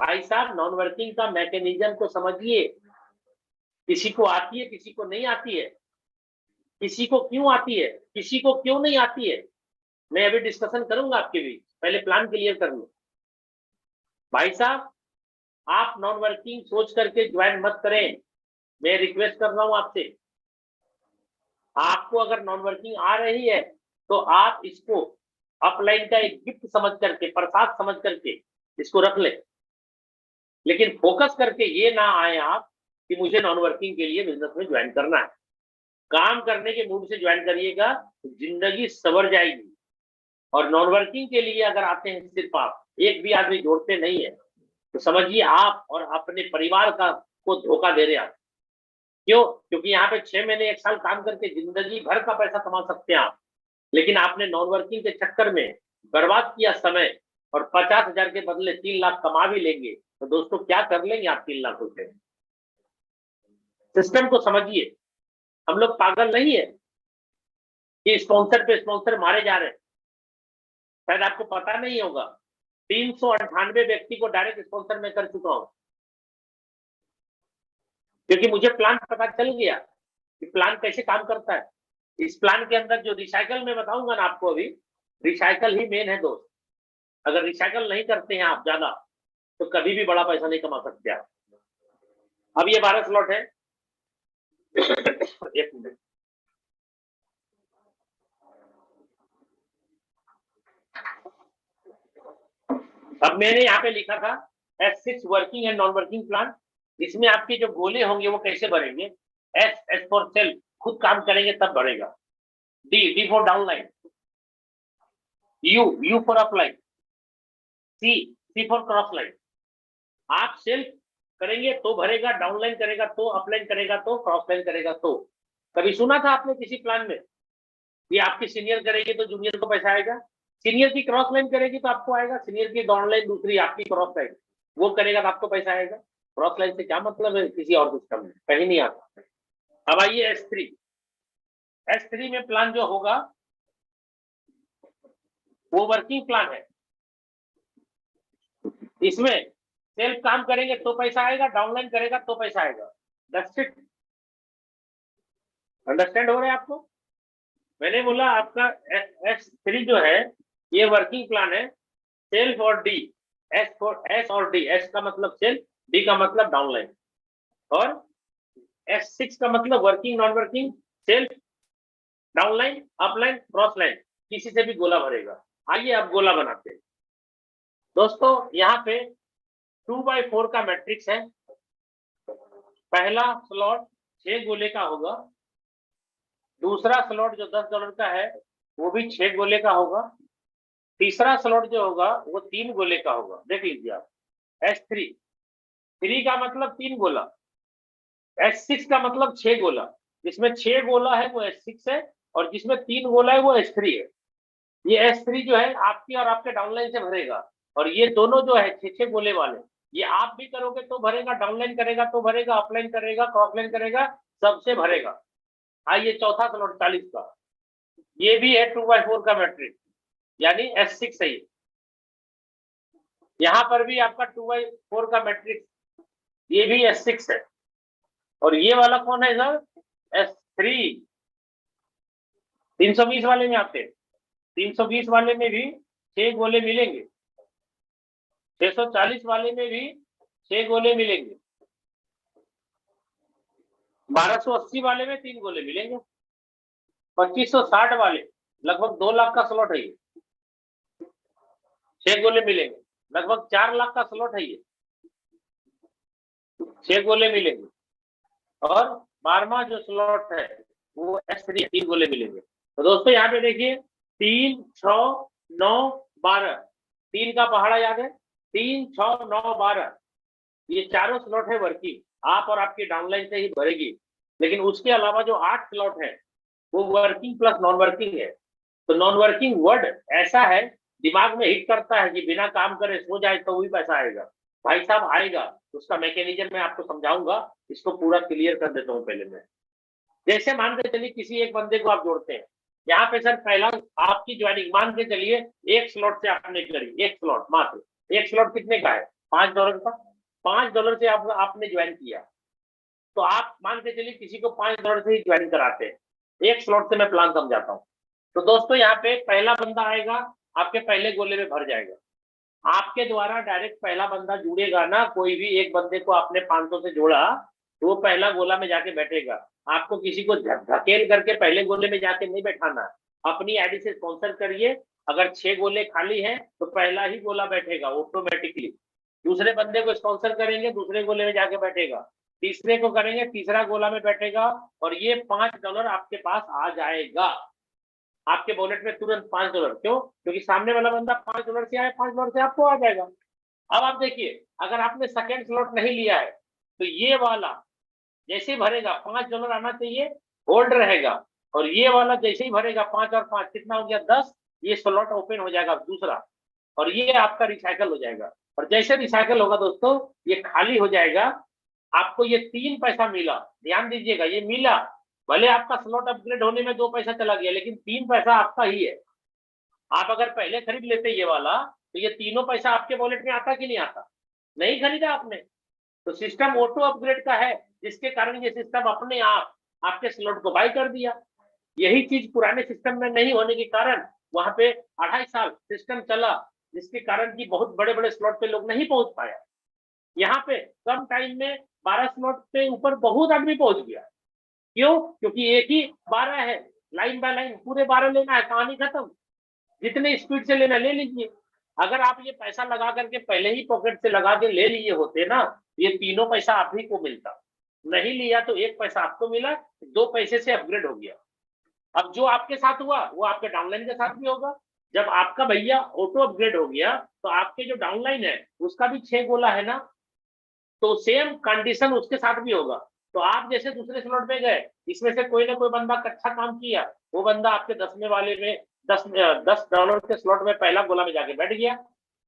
भाई साहब नॉन वर्किंग का मैकेनिज्म को समझिए, किसी को आती है किसी को नहीं आती है, किसी को क्यों आती है किसी को क्यों नहीं आती है, मैं अभी डिस्कशन करूंगा आपके बीच, पहले प्लान क्लियर कर लो। भाई साहब आप नॉन वर्किंग सोच करके ज्वाइन मत करें, मैं रिक्वेस्ट कर रहा हूं आपसे। आपको अगर नॉन वर्किंग आ रही है तो आप इसको अपलाइन का एक गिफ्ट समझ करके, प्रसाद समझ करके इसको रख ले, लेकिन फोकस करके ये ना आए आप कि मुझे नॉन वर्किंग के लिए बिजनेस में ज्वाइन करना है। काम करने के मूड से ज्वाइन करिएगा तो जिंदगी सवर जाएगी। और नॉन वर्किंग के लिए अगर आते हैं सिर्फ आप, एक भी आदमी जोड़ते नहीं है, तो समझिए आप और अपने परिवार का को धोखा दे रहे हैं आप। क्यों? क्योंकि यहाँ पे 6 महीने 1 साल काम करके जिंदगी भर का पैसा कमा सकते हैं आप, लेकिन आपने नॉन वर्किंग के चक्कर में बर्बाद किया समय, और 50,000 के बदले 3 लाख कमा भी लेंगे, तो दोस्तों क्या कर लेंगे आप 3 लाख रुपए? सिस्टम को समझिए, हम लोग पागल नहीं है कि स्पॉन्सर पे स्पॉन्सर मारे जा रहे हैं। शायद आपको पता नहीं होगा, 398 व्यक्ति को डायरेक्ट स्पॉन्सर में कर चुका हूं, क्योंकि मुझे प्लान पता चल गया कि प्लान कैसे काम करता है। इस प्लान के अंदर जो रिसाइकल में बताऊंगा ना आपको, अभी रिसाइकल ही मेन है दोस्त। अगर रिसाइकल नहीं करते हैं आप ज्यादा, तो कभी भी बड़ा पैसा नहीं कमा सकते आप। अब ये 12 स्लॉट है। एक मिनट, अब मैंने यहाँ पे लिखा था S6 working and non working plan. इसमें आपके जो गोले होंगे वो कैसे भरेंगे? एस फॉर सेल्फ, खुद काम करेंगे तब बढ़ेगा। D for downline, U for upline, C for cross line. आप सेल्फ करेंगे तो भरेगा, डाउनलाइन करेगा तो, अपलाइन करेगा तो, क्रॉस लाइन करेगा तो। कभी सुना था आपने किसी प्लान में ये आपकी सीनियर करेगी तो जूनियर को पैसा आएगा, सीनियर की क्रॉस लाइन करेगी तो आपको आएगा, सीनियर की डाउनलाइन दूसरी आपकी क्रॉस लाइन, वो करेगा तो आपको पैसा आएगा? क्रॉस लाइन से क्या मतलब है किसी और सिस्टम में? कहीं नहीं आता। अब आइए S3 में प्लान जो होगा वो वर्किंग प्लान है। इसमें सेल्फ काम करेंगे तो पैसा आएगा, डाउनलाइन करेगा तो पैसा आएगा। That's it. अंडरस्टैंड हो रहा है आपको? मैंने बोला आपका S3 जो है ये वर्किंग प्लान है। सेल्फ और डी, एस और डी, एस का मतलब सेल्फ, डी का मतलब डाउनलाइन, और S6 का मतलब working non working, self, downline, upline, cross line, किसी से भी गोला भरेगा। आइए अब गोला बनाते हैं दोस्तों। यहाँ पे 2x4 का मैट्रिक्स है। पहला स्लॉट 6 गोले का होगा, दूसरा स्लॉट जो $10 का है वो भी 6 गोले का होगा, तीसरा स्लॉट जो होगा वो 3 गोले का होगा। देख लीजिए आप, S3 3 का मतलब 3 गोला, S6 का मतलब 6 गोला। जिसमें 6 गोला है वो S6 है, और जिसमें 3 गोला है वो S3 है। ये S3 जो है आपकी और आपके डाउनलाइन से भरेगा, और ये दोनों जो है 6 गोले वाले, ये आप भी करोगे तो भरेगा, डाउनलाइन करेगा तो भरेगा, अपलाइन करेगा, क्रॉसलाइन करेगा, सबसे भरेगा। आइए चौथा स्लॉट 40 का, ये भी है 2x4 का मैट्रिक्स, यानी S6 है ये। यहाँ पर भी आपका 2x4 का मैट्रिक्स, ये भी S6 है। और ये वाला कौन है सर? S3। 320 वाले में आते हैं, 320 वाले में भी 6 गोले मिलेंगे, 640 वाले में भी 6 गोले मिलेंगे, 1280 वाले में 3 गोले मिलेंगे, 2560 वाले लगभग 2 लाख का स्लॉट है ये, 6 गोले मिलेंगे। लगभग 4 लाख का स्लॉट है ये, 6 गोले मिलेंगे। और 12वां जो स्लॉट है वो S3, 3 गोले मिलेंगे। तो दोस्तों यहाँ पे देखिए 3, 6, 9, 12, 3 का पहाड़ा याद है, 3, 6, 9, 12, ये चारों स्लॉट है वर्किंग, आप और आपकी डाउनलाइन से ही भरेगी। लेकिन उसके अलावा जो 8 स्लॉट है वो वर्किंग प्लस नॉन वर्किंग है। तो नॉन वर्किंग वर्ड ऐसा है, दिमाग में हिट करता है कि बिना काम करे सो जाए तो भी पैसा आएगा। भाई साहब आएगा, उसका मैकेनिज्म मैं आपको समझाऊंगा, इसको पूरा क्लियर कर देता हूँ पहले मैं। जैसे मान के चलिए किसी एक बंदे को आप जोड़ते हैं, यहाँ पे सर पहला आपकी ज्वाइनिंग मान के चलिए 1 स्लॉट से आपने करी, 1 स्लॉट मात्र। 1 स्लॉट कितने का है? $5 का, $5 से आपने ज्वाइन किया, तो आप मान के चलिए किसी को $5 से ही ज्वाइन कराते हैं, एक स्लॉट से मैं प्लान समझाता हूँ। तो दोस्तों यहाँ पे पहला बंदा आएगा, आपके पहले गोले में भर जाएगा, आपके द्वारा डायरेक्ट पहला बंदा जुड़ेगा ना, कोई भी एक बंदे को आपने 500 से जोड़ा तो वो पहला गोला में जाके बैठेगा। आपको किसी को धकेल करके पहले गोले में जाके नहीं बैठाना, अपनी आईडी से स्पॉन्सर करिए, अगर 6 गोले खाली हैं तो पहला ही गोला बैठेगा ऑटोमेटिकली, दूसरे बंदे को स्पॉन्सर करेंगे, दूसरे गोले में जाके बैठेगा, तीसरे को करेंगे, तीसरा गोला में बैठेगा, और ये $5 आपके पास आ जाएगा, आपके वॉलेट में तुरंत $5। क्यों? क्योंकि सामने वाला बंदा $5 से आया, $5 से आपको आ जाएगा। अब आप देखिए, अगर आपने सेकंड स्लॉट नहीं लिया है तो ये वाला जैसे ही भरेगा $5 आना चाहिए, होल्ड रहेगा, और ये वाला जैसे ही भरेगा 5 और 5 कितना हो गया 10, ये स्लॉट ओपन हो जाएगा दूसरा, और ये आपका रिसाइकल हो जाएगा, और जैसे रिसाइकल होगा दोस्तों ये खाली हो जाएगा, आपको ये 3 पैसा मिला, ध्यान दीजिएगा, ये मिला, भले आपका स्लॉट अपग्रेड होने में 2 पैसा चला गया, लेकिन 3 पैसा आपका ही है। आप अगर पहले खरीद लेते ये वाला तो ये तीनों पैसा आपके वॉलेट में आता कि नहीं आता? नहीं खरीदा आपने, तो सिस्टम ऑटो अपग्रेड का है, जिसके कारण ये सिस्टम अपने आप आपके स्लॉट को बाय कर दिया। यही चीज पुराने सिस्टम में नहीं होने के कारण वहां पे 2.5 साल सिस्टम चला, जिसके कारण की बहुत बड़े बड़े स्लॉट पे लोग नहीं पहुंच पाया। यहाँ पे कम टाइम में 12 स्लॉट पे ऊपर बहुत आदमी पहुंच गया। क्यों? क्योंकि एक ही 12 है, लाइन बाय लाइन पूरे 12 लेना है, कहानी खत्म, जितने स्पीड से लेना ले लीजिए। अगर आप ये पैसा लगा करके पहले ही पॉकेट से लगा के ले लिए होते ना, ये तीनों पैसा आप ही को मिलता, नहीं लिया तो 1 पैसा आपको मिला, 2 पैसे से अपग्रेड हो गया। अब जो आपके साथ हुआ वो आपके डाउनलाइन के साथ भी होगा। जब आपका भैया ऑटो अपग्रेड हो गया तो आपके जो डाउनलाइन है उसका भी 6 गोला है ना, तो सेम कंडीशन उसके साथ भी होगा। तो आप जैसे दूसरे स्लॉट में गए, इसमें से कोई ना कोई बंदा अच्छा काम किया, वो बंदा आपके 10वें वाले में $10 के स्लॉट में पहला गोला में जाके बैठ गया,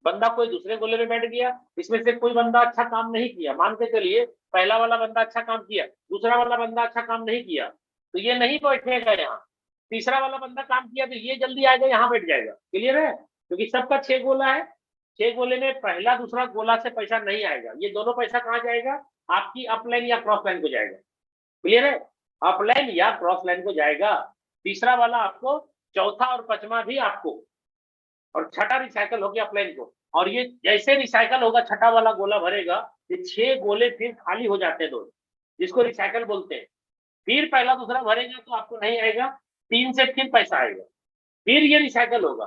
बंदा कोई दूसरे गोले में बैठ गया, इसमें से कोई बंदा अच्छा काम नहीं किया, मान के चलिए पहला वाला बंदा अच्छा काम किया, दूसरा वाला बंदा अच्छा काम नहीं किया, तो ये नहीं बैठेगा यहाँ, तीसरा वाला बंदा काम किया तो ये जल्दी आएगा, यहाँ बैठ जाएगा। क्लियर है? क्योंकि सबका 6 गोला है, 6 गोले में पहला दूसरा गोला से पैसा नहीं आएगा, ये दोनों पैसा कहाँ जाएगा? आपकी अपलाइन या क्रॉस लाइन को जाएगा। क्लियर है? अपलाइन या क्रॉस लाइन को जाएगा। तीसरा वाला आपको, चौथा और पांचवा भी आपको, और छठा रिसाइकल हो गया अपलाइन को। और ये जैसे रिसाइकल होगा, छठा वाला गोला भरेगा, ये 6 गोले फिर खाली हो जाते हैं दोस्त, जिसको रिसाइकल बोलते हैं। फिर पहला दूसरा भरेगा तो आपको नहीं आएगा, 3 से फिर पैसा आएगा, फिर ये रिसाइकल होगा,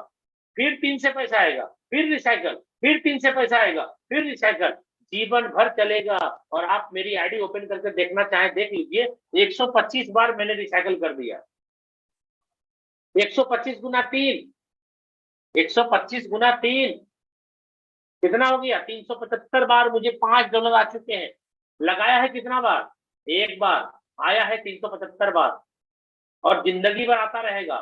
फिर 3 से पैसा आएगा, फिर रिसाइकल, फिर 3 से पैसा आएगा, फिर रिसाइकल, जीवन भर चलेगा। और आप मेरी आईडी ओपन करके देखना चाहे देख लीजिए, 125 बार मैंने रिसाइकल कर दिया, 125 गुना 3, 125 गुना 3 कितना हो गया? 375 बार मुझे $5 आ चुके हैं। लगाया है कितना बार? एक बार। आया है 375 बार, और जिंदगी भर आता रहेगा।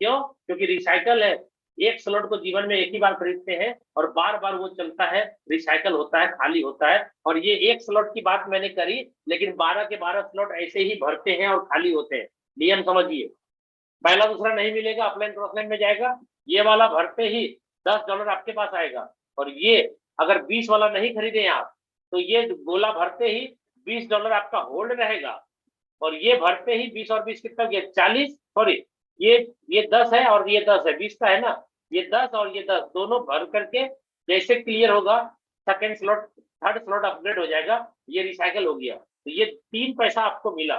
क्यों? क्योंकि रिसाइकल है, एक स्लॉट को जीवन में एक ही बार खरीदते हैं और बार बार वो चलता है, रिसाइकल होता है, खाली होता है। और ये एक स्लॉट की बात मैंने करी, लेकिन 12 के 12 स्लॉट ऐसे ही भरते हैं और खाली होते हैं। नियम समझिए, पहला दूसरा नहीं मिलेगा, अपलाइन क्रॉस लाइन में जाएगा, ये वाला भरते ही $10 आपके पास आएगा। और ये अगर 20 वाला नहीं खरीदे आप, तो ये गोला भरते ही $20 आपका होल्ड रहेगा, और ये भरते ही 20 और 20 कितना गया? 40, सॉरी ये 10 है और ये 10 है, 20 का है ना, ये 10 और ये 10 दोनों भर करके जैसे क्लियर होगा, second slot third slot upgrade हो जाएगा, ये रिसाइकल हो गया, तो ये 3 पैसा आपको मिला।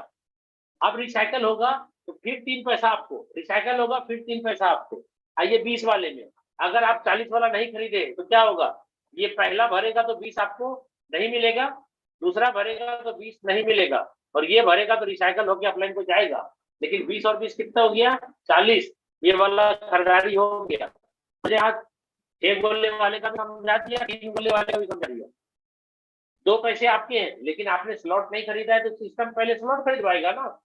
अब रिसाइकल होगा तो फिर 3 पैसा आपको, रिसाइकल होगा फिर 3 पैसा आपको। आइए 20 वाले में, अगर आप 40 वाला नहीं खरीदे तो क्या होगा? ये पहला भरेगा तो 20 आपको नहीं मिलेगा, दूसरा भरेगा तो 20 नहीं मिलेगा, और ये भरेगा तो रिसाइकल होकर अपलाइन को जाएगा। लेकिन 20 और 20 कितना हो गया? 40। ये वाला खरीदारी हो गया। मुझे आज 6 गोले वाले का भी समझा दिया, 3 गोले वाले का भी समझा दिया। 2 पैसे आपके हैं, लेकिन आपने स्लॉट नहीं खरीदा है तो सिस्टम पहले स्लॉट खरीदवाएगा ना।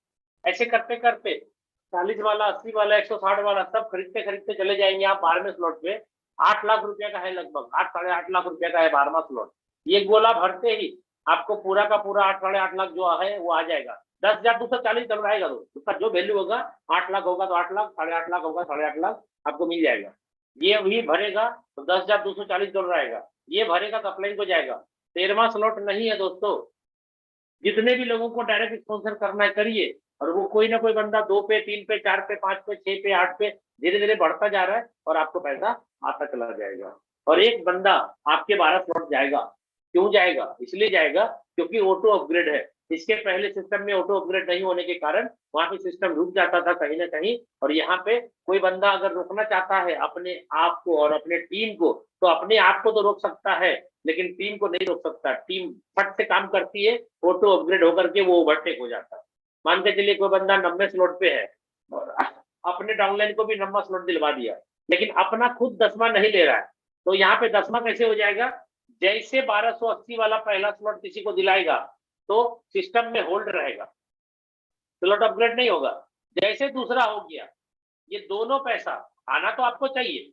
ऐसे करते करते 40 वाला, 80 वाला, 160 वाला सब खरीदते खरीदते चले जाएंगे आप 12वें स्लॉट पे। 8 लाख रुपए का है, लगभग 8 साढ़े 8 लाख रुपए का है 12वां स्लॉट। ये गोला भरते ही आपको पूरा का पूरा 8 साढ़े 8 लाख जो है वो आ जाएगा। 10,240 चल रहा है, उसका जो वैल्यू होगा, 8 लाख होगा तो 8 लाख, साढ़े 8 लाख होगा 8.5 लाख आपको मिल जाएगा। ये भी भरेगा तो $10,240 आएगा। ये भरेगा तो अपलाइन को जाएगा। 13वां स्लॉट नहीं है दोस्तों। जितने भी लोगों को डायरेक्ट स्पॉन्सर करना है करिए, और वो कोई ना कोई बंदा 2 पे, 3 पे, 4 पे, 5 पे, 6 पे, 8 पे धीरे धीरे बढ़ता जा रहा है और आपको पैसा आता चला जाएगा। और एक बंदा आपके 12 स्लॉट जाएगा। क्यों जाएगा? इसलिए जाएगा क्योंकि ऑटो अपग्रेड है। इसके पहले सिस्टम में ऑटो अपग्रेड नहीं होने के कारण वहां पे सिस्टम रुक जाता था कहीं ना कहीं, और यहाँ पे कोई बंदा अगर रोकना चाहता है अपने आप को और अपने टीम को, तो अपने आप को तो रोक सकता है लेकिन टीम को नहीं रोक सकता। टीम फट से काम करती है, ऑटो अपग्रेड होकर के वो ओवरटेक हो जाता है। मान के चलिए कोई बंदा 90 स्लॉट पे है और अपने डाउनलाइन को भी 90 स्लॉट दिलवा दिया, लेकिन अपना खुद 10वां नहीं ले रहा है, तो यहाँ पे 10वां कैसे हो जाएगा? जैसे 1280 वाला पहला स्लॉट किसी को दिलाएगा तो सिस्टम में होल्ड रहेगा, स्लॉट अपग्रेड नहीं होगा। जैसे दूसरा हो गया, ये दोनों पैसा आना तो आपको चाहिए,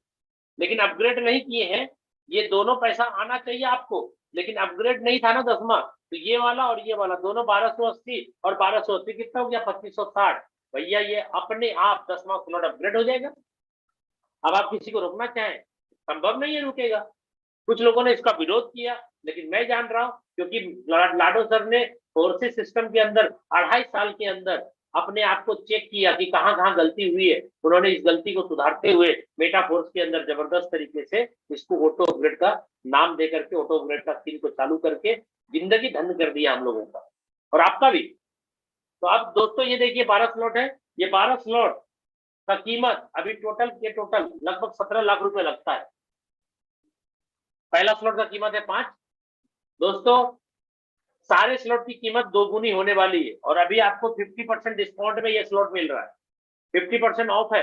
लेकिन अपग्रेड नहीं किए हैं, ये दोनों पैसा आना चाहिए आपको, लेकिन अपग्रेड नहीं था ना 10वां, तो ये वाला और ये वाला दोनों 1280 और 1280 कितना हो गया? 2560। भैया ये अपने आप 10वां स्लॉट अपग्रेड हो जाएगा। अब आप किसी को रोकना चाहें, संभव नहीं है, रुकेगा। कुछ लोगों ने इसका विरोध किया, लेकिन मैं जान रहा हूं क्योंकि लाडो सर ने फोर्सेस सिस्टम के अंदर 2.5 साल के अंदर अपने आप को चेक किया कि कहां कहां गलती हुई है। उन्होंने इस गलती को सुधारते हुए मेटा फोर्स के अंदर जबरदस्त तरीके से इसको ऑटो अपग्रेड का नाम देकर के ऑटो अपग्रेड का स्कीम को चालू करके जिंदगी धन्य कर दिया हम लोगों का और आपका भी। तो अब दोस्तों ये देखिए 12 स्लॉट है, ये 12 स्लॉट का कीमत अभी टोटल के टोटल लगभग 17 लाख रुपए लगता है। पहला स्लॉट का कीमत है 5। दोस्तों सारे स्लॉट की कीमत 2 गुनी होने वाली है और अभी आपको 50% डिस्काउंट में ये स्लॉट मिल रहा है, 50% ऑफ है।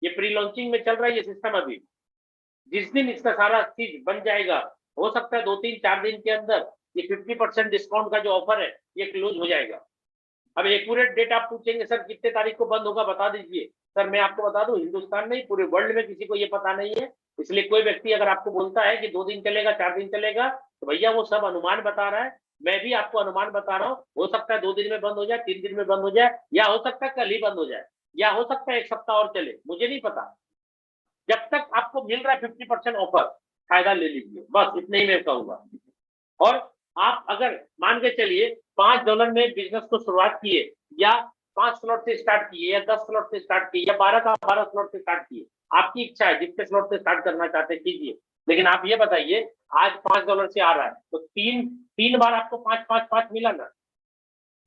ये प्री लॉन्चिंग में चल रहा है ये सिस्टम। अभी जिस दिन इसका सारा चीज बन जाएगा, हो सकता है 2-3-4 दिन के अंदर ये 50% डिस्काउंट का जो ऑफर है ये क्लोज हो जाएगा। अब एक्यूरेट डेट आप पूछेंगे सर कितने तारीख को बंद होगा बता दीजिए। सर मैं आपको बता दूं, हिंदुस्तान नहीं पूरे वर्ल्ड में किसी को ये पता नहीं है। इसलिए कोई व्यक्ति अगर आपको बोलता है कि 2 दिन चलेगा, 4 दिन चलेगा, तो भैया वो सब अनुमान बता रहा है। मैं भी आपको अनुमान बता रहा हूँ, हो सकता है 2 दिन में बंद हो जाए, 3 दिन में बंद हो जाए, या हो सकता है कल ही बंद हो जाए, या हो सकता है 1 सप्ताह और चले, मुझे नहीं पता। जब तक आपको मिल रहा है 50% ऑफर, फायदा ले लीजिए, बस इतना ही मैं कहूंगा। और आप अगर मान के चलिए $5 में बिजनेस को शुरुआत किए, या 5 स्लॉट से स्टार्ट किए, या 10 स्लॉट से स्टार्ट किए, या 12 का 12 स्लॉट से स्टार्ट किए, आपकी इच्छा है जितने स्लॉट से स्टार्ट करना चाहते कीजिए। लेकिन आप ये बताइए आज $5 से आ रहा है तो तीन बार आपको 5-5-5 मिला ना,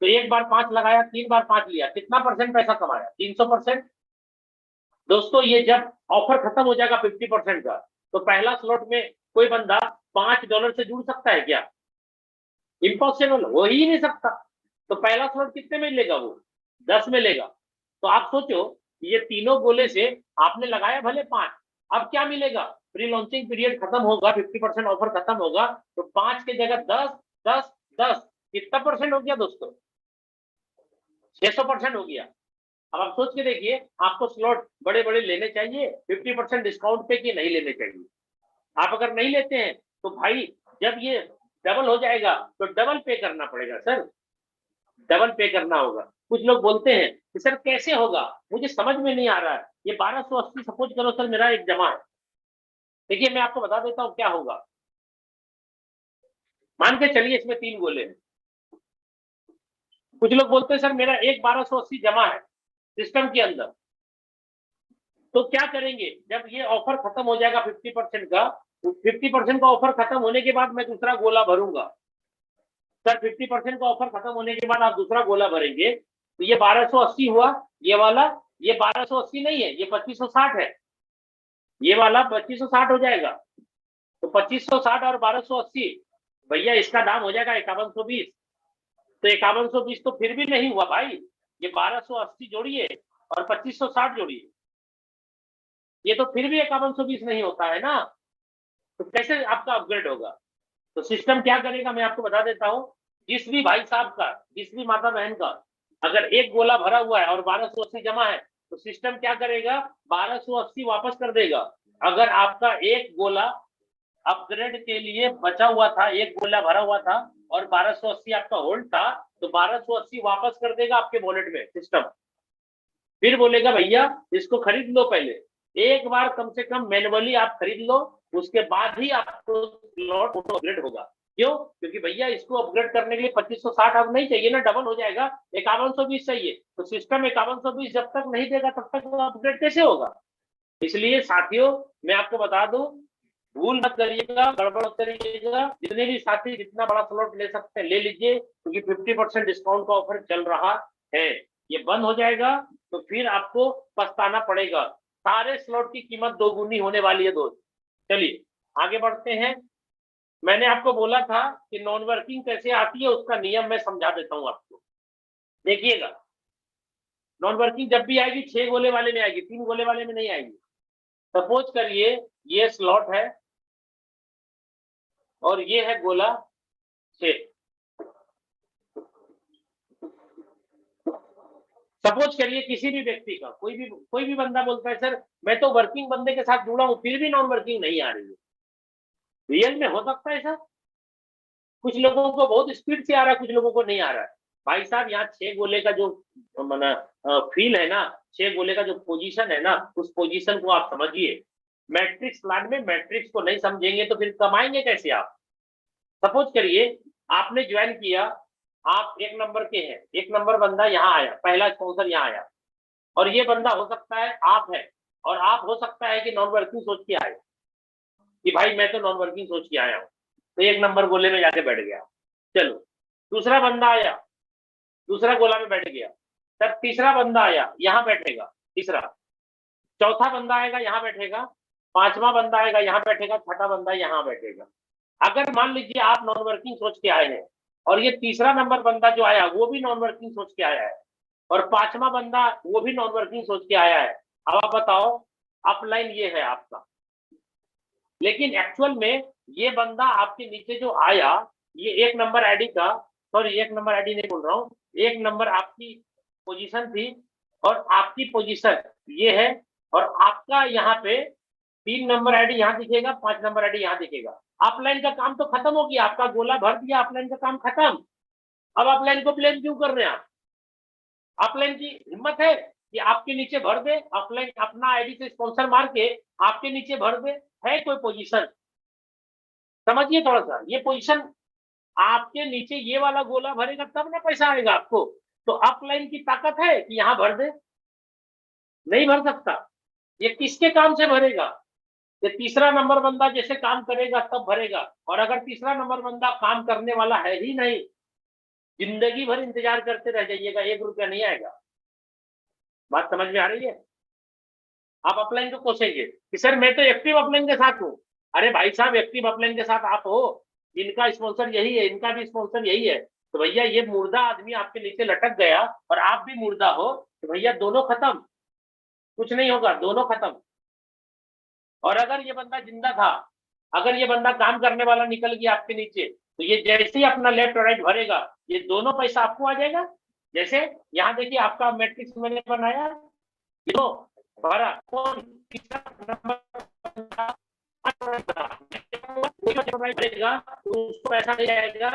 तो एक बार 5 लगाया, 3 बार 5 लिया, कितना परसेंट पैसा कमाया? 300%। दोस्तों ये जब ऑफर खत्म हो जाएगा 50% का, तो पहला स्लॉट में कोई बंदा $5 से जुड़ सकता है क्या? इम्पॉसिबल, हो ही नहीं सकता। तो पहला स्लॉट कितने में लेगा? वो 10 में लेगा। तो आप सोचो ये तीनों गोले से आपने लगाया भले 5, अब क्या मिलेगा? प्री लॉन्चिंग पीरियड खत्म होगा, 50% ऑफर खत्म होगा, तो 5 की जगह 10 10 10 कितना परसेंट हो गया दोस्तों? 600% हो गया। अब आप सोच के देखिए आपको स्लॉट बड़े बड़े लेने चाहिए 50% डिस्काउंट पे कि नहीं लेने चाहिए? आप अगर नहीं लेते हैं तो भाई जब ये डबल हो जाएगा तो डबल पे करना पड़ेगा सर, डबल पे करना होगा। कुछ लोग बोलते हैं कि सर कैसे होगा, मुझे समझ में नहीं आ रहा है। ये 1280 सपोज करो सर मेरा एक जमा है। देखिए मैं आपको बता देता हूँ क्या होगा। मान के चलिए इसमें 3 गोले हैं। कुछ लोग बोलते हैं सर मेरा एक 1280 जमा है सिस्टम के अंदर, तो क्या करेंगे जब ये ऑफर खत्म हो जाएगा 50% का, 50% का ऑफर खत्म होने के बाद मैं दूसरा गोला भरूंगा। सर 50% का ऑफर खत्म होने के बाद आप दूसरा गोला भरेंगे तो ये 1280 हुआ, ये वाला, ये 1280 नहीं है, ये 2560 है, ये वाला 2560 हो जाएगा। तो 2560 और 1280 भैया इसका दाम हो जाएगा 5120। तो 5120 तो फिर भी नहीं हुआ भाई, ये 1280 जोड़िए और 2560 जोड़िए, ये तो फिर भी 5120 नहीं होता है ना। तो कैसे आपका अपग्रेड होगा? तो सिस्टम क्या करेगा मैं आपको बता देता हूँ। जिस भी भाई साहब का, जिस भी माता बहन का अगर एक गोला भरा हुआ है और 1280 जमा है, तो सिस्टम क्या करेगा? 1280 वापस कर देगा। अगर आपका एक गोला अपग्रेड के लिए बचा हुआ था, एक गोला भरा हुआ था और 1280 आपका होल्ड था, तो 1280 वापस कर देगा आपके वॉलेट में सिस्टम। फिर बोलेगा भैया इसको खरीद लो, पहले एक बार कम से कम मैनुअली आप खरीद लो, उसके बाद ही आपको स्लॉट ऑटो अपग्रेड होगा। क्यों? क्योंकि भैया इसको अपग्रेड करने के लिए 2560 अब नहीं चाहिए ना, डबल हो जाएगा, 5120 चाहिए। तो सिस्टम 5120 जब तक नहीं देगा तब तक वो अपग्रेड कैसे होगा? इसलिए साथियों मैं आपको बता दूं, भूल मत करिएगा, गड़बड़ मत करिएगा। जितने भी साथी जितना बड़ा स्लॉट ले सकते हैं ले लीजिए, क्योंकि 50% डिस्काउंट का ऑफर चल रहा है। ये बंद हो जाएगा तो फिर आपको पछताना पड़ेगा। सारे स्लॉट की कीमत दोगुनी होने वाली है दोस्त। चलिए आगे बढ़ते हैं। मैंने आपको बोला था कि नॉन वर्किंग कैसे आती है, उसका नियम मैं समझा देता हूं आपको। देखिएगा, नॉन वर्किंग जब भी आएगी 6 गोले वाले में आएगी, 3 गोले वाले में नहीं आएगी। सपोज करिए ये स्लॉट है और ये है गोला 6। सपोज करिए किसी भी व्यक्ति का कोई भी बंदा बोलता है सर मैं तो वर्किंग बंदे के साथ जुड़ा हूं फिर भी नॉन वर्किंग नहीं आ रही है। रियल में हो सकता है सर? कुछ लोगों को बहुत स्पीड से आ रहा है, कुछ लोगों को नहीं आ रहा है। भाई साहब यहाँ 6 गोले का जो माना फील है ना, 6 गोले का जो पोजीशन है ना, उस पोजीशन को आप समझिए। मैट्रिक्स प्लान में मैट्रिक्स को नहीं समझेंगे तो फिर कमाएंगे कैसे आप? सपोज करिए आपने ज्वाइन किया, आप 1 नंबर के हैं, 1 नंबर बंदा यहाँ आया, पहला स्पॉन्सर यहाँ आया, और ये बंदा हो सकता है आप है, और आप हो सकता है कि नॉन वर्किंग सोच के आए कि भाई मैं तो नॉन वर्किंग सोच के आया हूँ, तो 1 नंबर गोले में जाके बैठ गया। चलो दूसरा बंदा आया, दूसरा गोला में बैठ गया, तब तीसरा बंदा आया, यहाँ बैठेगा, तीसरा, चौथा बंदा आएगा यहाँ बैठेगा, पांचवा बंदा आएगा यहाँ बैठेगा, छठा बंदा यहाँ बैठेगा। अगर मान लीजिए आप नॉन वर्किंग सोच के आए हैं और ये तीसरा नंबर बंदा जो आया वो भी नॉन वर्किंग सोच के आया है, और पांचवा बंदा वो भी नॉन वर्किंग सोच के आया है, अब आप बताओ अपलाइन ये है आपका। लेकिन एक्चुअल में ये बंदा आपके नीचे जो आया, ये 1 नंबर आईडी का, सॉरी 1 नंबर आईडी नहीं बोल रहा हूँ, 1 नंबर आपकी पोजीशन थी, और आपकी पोजीशन ये है, और आपका यहाँ पे 3 नंबर आईडी यहाँ दिखेगा, 5 नंबर आईडी यहाँ दिखेगा। अपलाइन का काम तो खत्म हो गया, आपका गोला भर दिया, अपलाइन का काम खत्म। अब अपलाइन को ब्लेम क्यों कर रहे हैं आप? अपलाइन की हिम्मत है कि आपके नीचे भर दे, अपलाइन अपना आईडी से स्पॉन्सर मार के आपके नीचे भर दे? है कोई पोजीशन? समझिए थोड़ा सा, ये पोजीशन आपके नीचे ये वाला गोला भरेगा तब ना पैसा आएगा आपको। तो अपलाइन की ताकत है कि यहाँ भर दे? नहीं भर सकता। ये किसके काम से भरेगा? ये तीसरा नंबर बंदा जैसे काम करेगा तब भरेगा, और अगर तीसरा नंबर बंदा काम करने वाला है ही नहीं, जिंदगी भर इंतजार करते रह जाइएगा, 1 रुपया नहीं आएगा। बात समझ में आ रही है? आप अपलाइन को कोसेंगे कि सर मैं तो एक्टिव अपलाइन के साथ हूँ। अरे भाई साहब एक्टिव अपलाइन के साथ आप हो, इनका स्पॉन्सर यही है, इनका भी स्पॉन्सर यही है, तो भैया ये मुर्दा आदमी आपके नीचे लटक गया और आप भी मुर्दा हो, तो भैया दोनों खत्म, कुछ नहीं होगा, दोनों खत्म। और अगर ये बंदा जिंदा था, अगर ये बंदा काम करने वाला निकल गया आपके नीचे, तो ये जैसे ही अपना लेफ्ट और राइट भरेगा, ये दोनों पैसा आपको आ जाएगा। जैसे यहाँ देखिए आपका मैट्रिक्स मैंने बनाया, भरा, कौन तीसरा नंबर भरेगा तो उसको पैसा नहीं आएगा।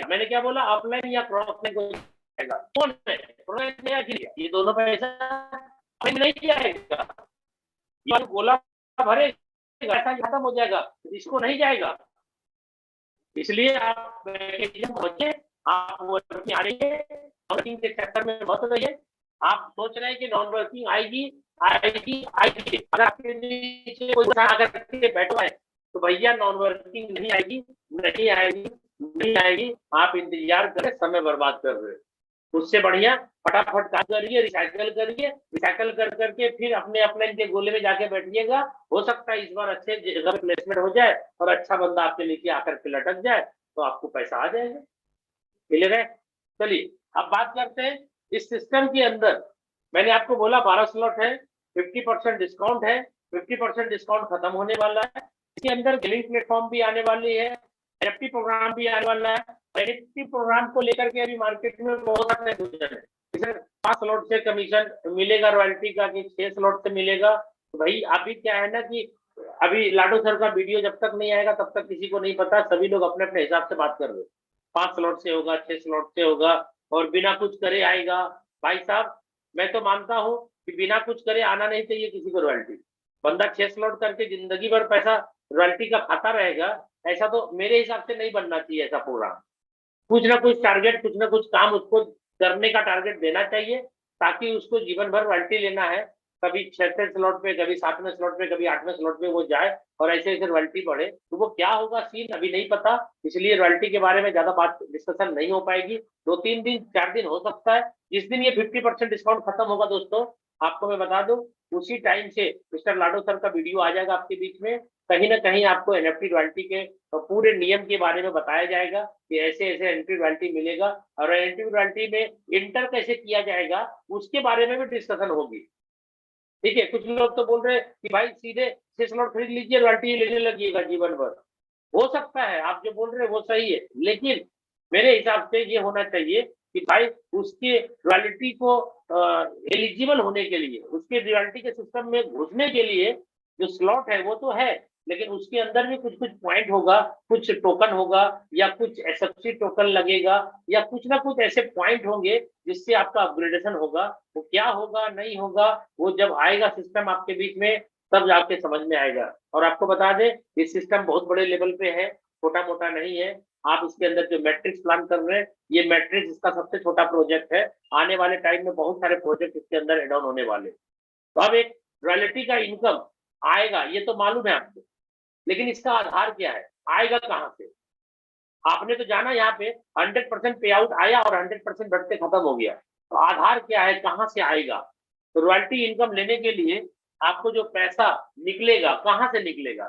मैंने क्या बोला, ऑफलाइन या क्रॉसलाइन को जाएगा, कौन है ये दोनों पैसा नहीं जाएगा, ये गोला भरेगा, ऐसा खत्म हो जाएगा, इसको नहीं जाएगा। इसलिए आप बचे, आप वर्किंग आ रही है, वर्किंग के चक्कर में मत रहिए। आप सोच रहे हैं कि नॉन वर्किंग आएगी आएगी आएगी, अगर आपके नीचे कोई आकर के बैठा है तो भैया नॉन वर्किंग नहीं आएगी, नहीं आएगी, नहीं आएगी। आप इंतजार करें, समय बर्बाद कर रहे हैं। उससे बढ़िया फटाफट काम करिए, रिसाइकल करिए, रिसाइकल कर करके फिर अपने अपने के गोले में जाके बैठिएगा। हो सकता है इस बार अच्छे जगह प्लेसमेंट हो जाए और अच्छा बंदा आपके नीचे आकर के लटक जाए, तो आपको पैसा आ जाएगा। क्लियर है? चलिए अब बात करते हैं इस सिस्टम के अंदर। मैंने आपको बोला 12 स्लॉट है, 50% डिस्काउंट है, 50% डिस्काउंट खत्म होने वाला है। इसके अंदर गेमिंग प्लेटफॉर्म भी आने वाली है, एनएफटी प्रोग्राम भी आने वाला है। एनएफटी प्रोग्राम को लेकर के अभी मार्केट में बहुत सारे क्वेश्चन है। 5 स्लॉट से कमीशन मिलेगा रॉयल्टी का कि 6 स्लॉट से मिलेगा? तो भाई अभी क्या है ना कि अभी लाडो सर का वीडियो जब तक नहीं आएगा तब तक किसी को नहीं पता, सभी लोग अपने अपने हिसाब से बात कर रहे हैं। 5 स्लॉट से होगा, 6 स्लॉट से होगा, और बिना कुछ करे आएगा। भाई साहब मैं तो मानता हूं कि बिना कुछ करे आना नहीं चाहिए किसी को रॉयल्टी। बंदा 6 स्लॉट करके जिंदगी भर पैसा रॉयल्टी का खाता रहेगा, ऐसा तो मेरे हिसाब से नहीं बनना चाहिए ऐसा प्रोग्राम। कुछ ना कुछ टारगेट, कुछ ना कुछ काम उसको करने का टारगेट देना चाहिए, ताकि उसको जीवन भर रॉयल्टी लेना है। कभी 6वें स्लॉट पे, कभी 7वें स्लॉट पे, कभी 8वें स्लॉट पे वो जाए और ऐसे ऐसे रॉयल्टी बढ़े। तो वो क्या होगा सीन अभी नहीं पता, इसलिए रॉयल्टी के बारे में ज्यादा बात डिस्कशन नहीं हो पाएगी। 2-3 दिन 4 दिन हो सकता है। जिस दिन ये 50% डिस्काउंट खत्म होगा दोस्तों, आपको मैं बता दूं, उसी टाइम से मिस्टर लाडो सर का वीडियो आ जाएगा आपके बीच में। कहीं ना कहीं आपको एनएफटी रॉयल्टी के पूरे नियम के बारे में बताया जाएगा कि ऐसे ऐसे एंट्री रॉयल्टी मिलेगा, और एंट्री रॉयल्टी में इंटर कैसे किया जाएगा उसके बारे में भी डिस्कशन होगी। ठीक है, कुछ लोग तो बोल रहे हैं कि भाई सीधे 6 स्लॉट खरीद लीजिए, रॉयल्टी लेने लगिएगा जीवन भर। हो सकता है आप जो बोल रहे हैं वो सही है, लेकिन मेरे हिसाब से ये होना चाहिए कि भाई उसके रॉयल्टी को एलिजिबल होने के लिए, उसके रॉयल्टी के सिस्टम में घुसने के लिए जो स्लॉट है वो तो है, लेकिन उसके अंदर भी कुछ कुछ पॉइंट होगा, कुछ टोकन होगा, या कुछ एसएफसी टोकन लगेगा, या कुछ ना कुछ ऐसे पॉइंट होंगे जिससे आपका अपग्रेडेशन होगा। वो क्या होगा नहीं होगा, वो जब आएगा सिस्टम आपके बीच में तब जाके समझ में आएगा। और आपको बता दें, ये सिस्टम बहुत बड़े लेवल पे है, छोटा मोटा नहीं है। आप इसके अंदर जो मैट्रिक्स प्लान कर रहे हैं, ये मैट्रिक्स इसका सबसे छोटा प्रोजेक्ट है। आने वाले टाइम में बहुत सारे प्रोजेक्ट इसके अंदर एड ऑन होने वाले। तो अब एक रॉयल्टी का इनकम आएगा ये तो मालूम है आपको, लेकिन इसका आधार क्या है, आएगा कहां से? आपने तो जाना यहाँ पे 100% पे आउट आया और 100% बढ़ते खत्म हो गया। तो आधार क्या है, कहां से आएगा? तो रॉयल्टी इनकम लेने के लिए आपको जो पैसा निकलेगा कहां से निकलेगा?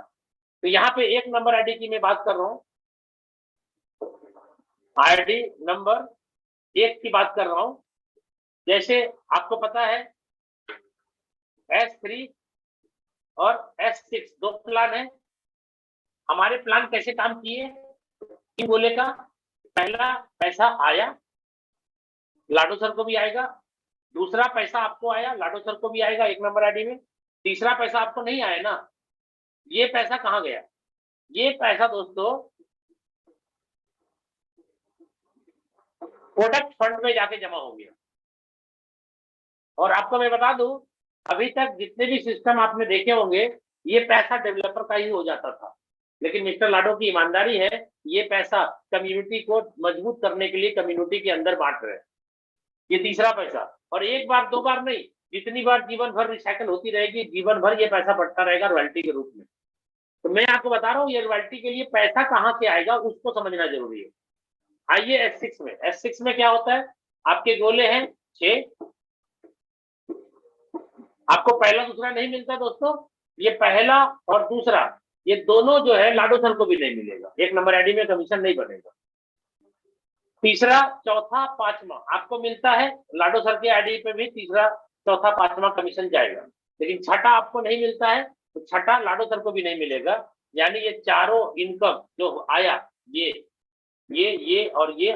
तो यहाँ पे 1 नंबर आईडी की मैं बात कर रहा हूँ, आईडी नंबर 1 की बात कर रहा हूँ। जैसे आपको पता है S3 और S6 दो प्लान है। हमारे प्लान कैसे काम किए बोले का, पहला पैसा आया, लाडो सर को भी आएगा। दूसरा पैसा आपको आया, लाडो सर को भी आएगा 1 नंबर आईडी में। तीसरा पैसा आपको नहीं आया ना, ये पैसा कहाँ गया? ये पैसा दोस्तों प्रोडक्ट फंड में जाके जमा हो गया। और आपको मैं बता दूं, अभी तक जितने भी सिस्टम आपने देखे होंगे, ये पैसा डेवलपर का ही हो जाता था, लेकिन मिस्टर लाडो की ईमानदारी है, ये पैसा कम्युनिटी को मजबूत करने के लिए कम्युनिटी के अंदर बांट रहे हैं। ये तीसरा पैसा, और एक बार दो बार नहीं, जितनी बार जीवन भर रिसाइकल होती रहेगी, जीवन भर ये पैसा बढ़ता रहेगा रॉयल्टी के रूप में। तो मैं आपको बता रहा हूँ, ये रॉयल्टी के लिए पैसा कहाँ से आएगा उसको समझना जरूरी है। आइए S6 में। S6 में क्या होता है, आपके गोले हैं 6, आपको पहला दूसरा नहीं मिलता दोस्तों। ये पहला और दूसरा, ये दोनों जो है लाडो सर को भी नहीं मिलेगा, 1 नंबर आईडी में कमीशन नहीं बनेगा। तीसरा चौथा पांचवा आपको मिलता है, लाडो सर के आईडी पे भी तीसरा चौथा पांचवा कमीशन जाएगा, लेकिन छठा आपको नहीं मिलता है, तो छठा लाडो सर को भी नहीं मिलेगा। यानी ये चारों इनकम जो आया, ये और ये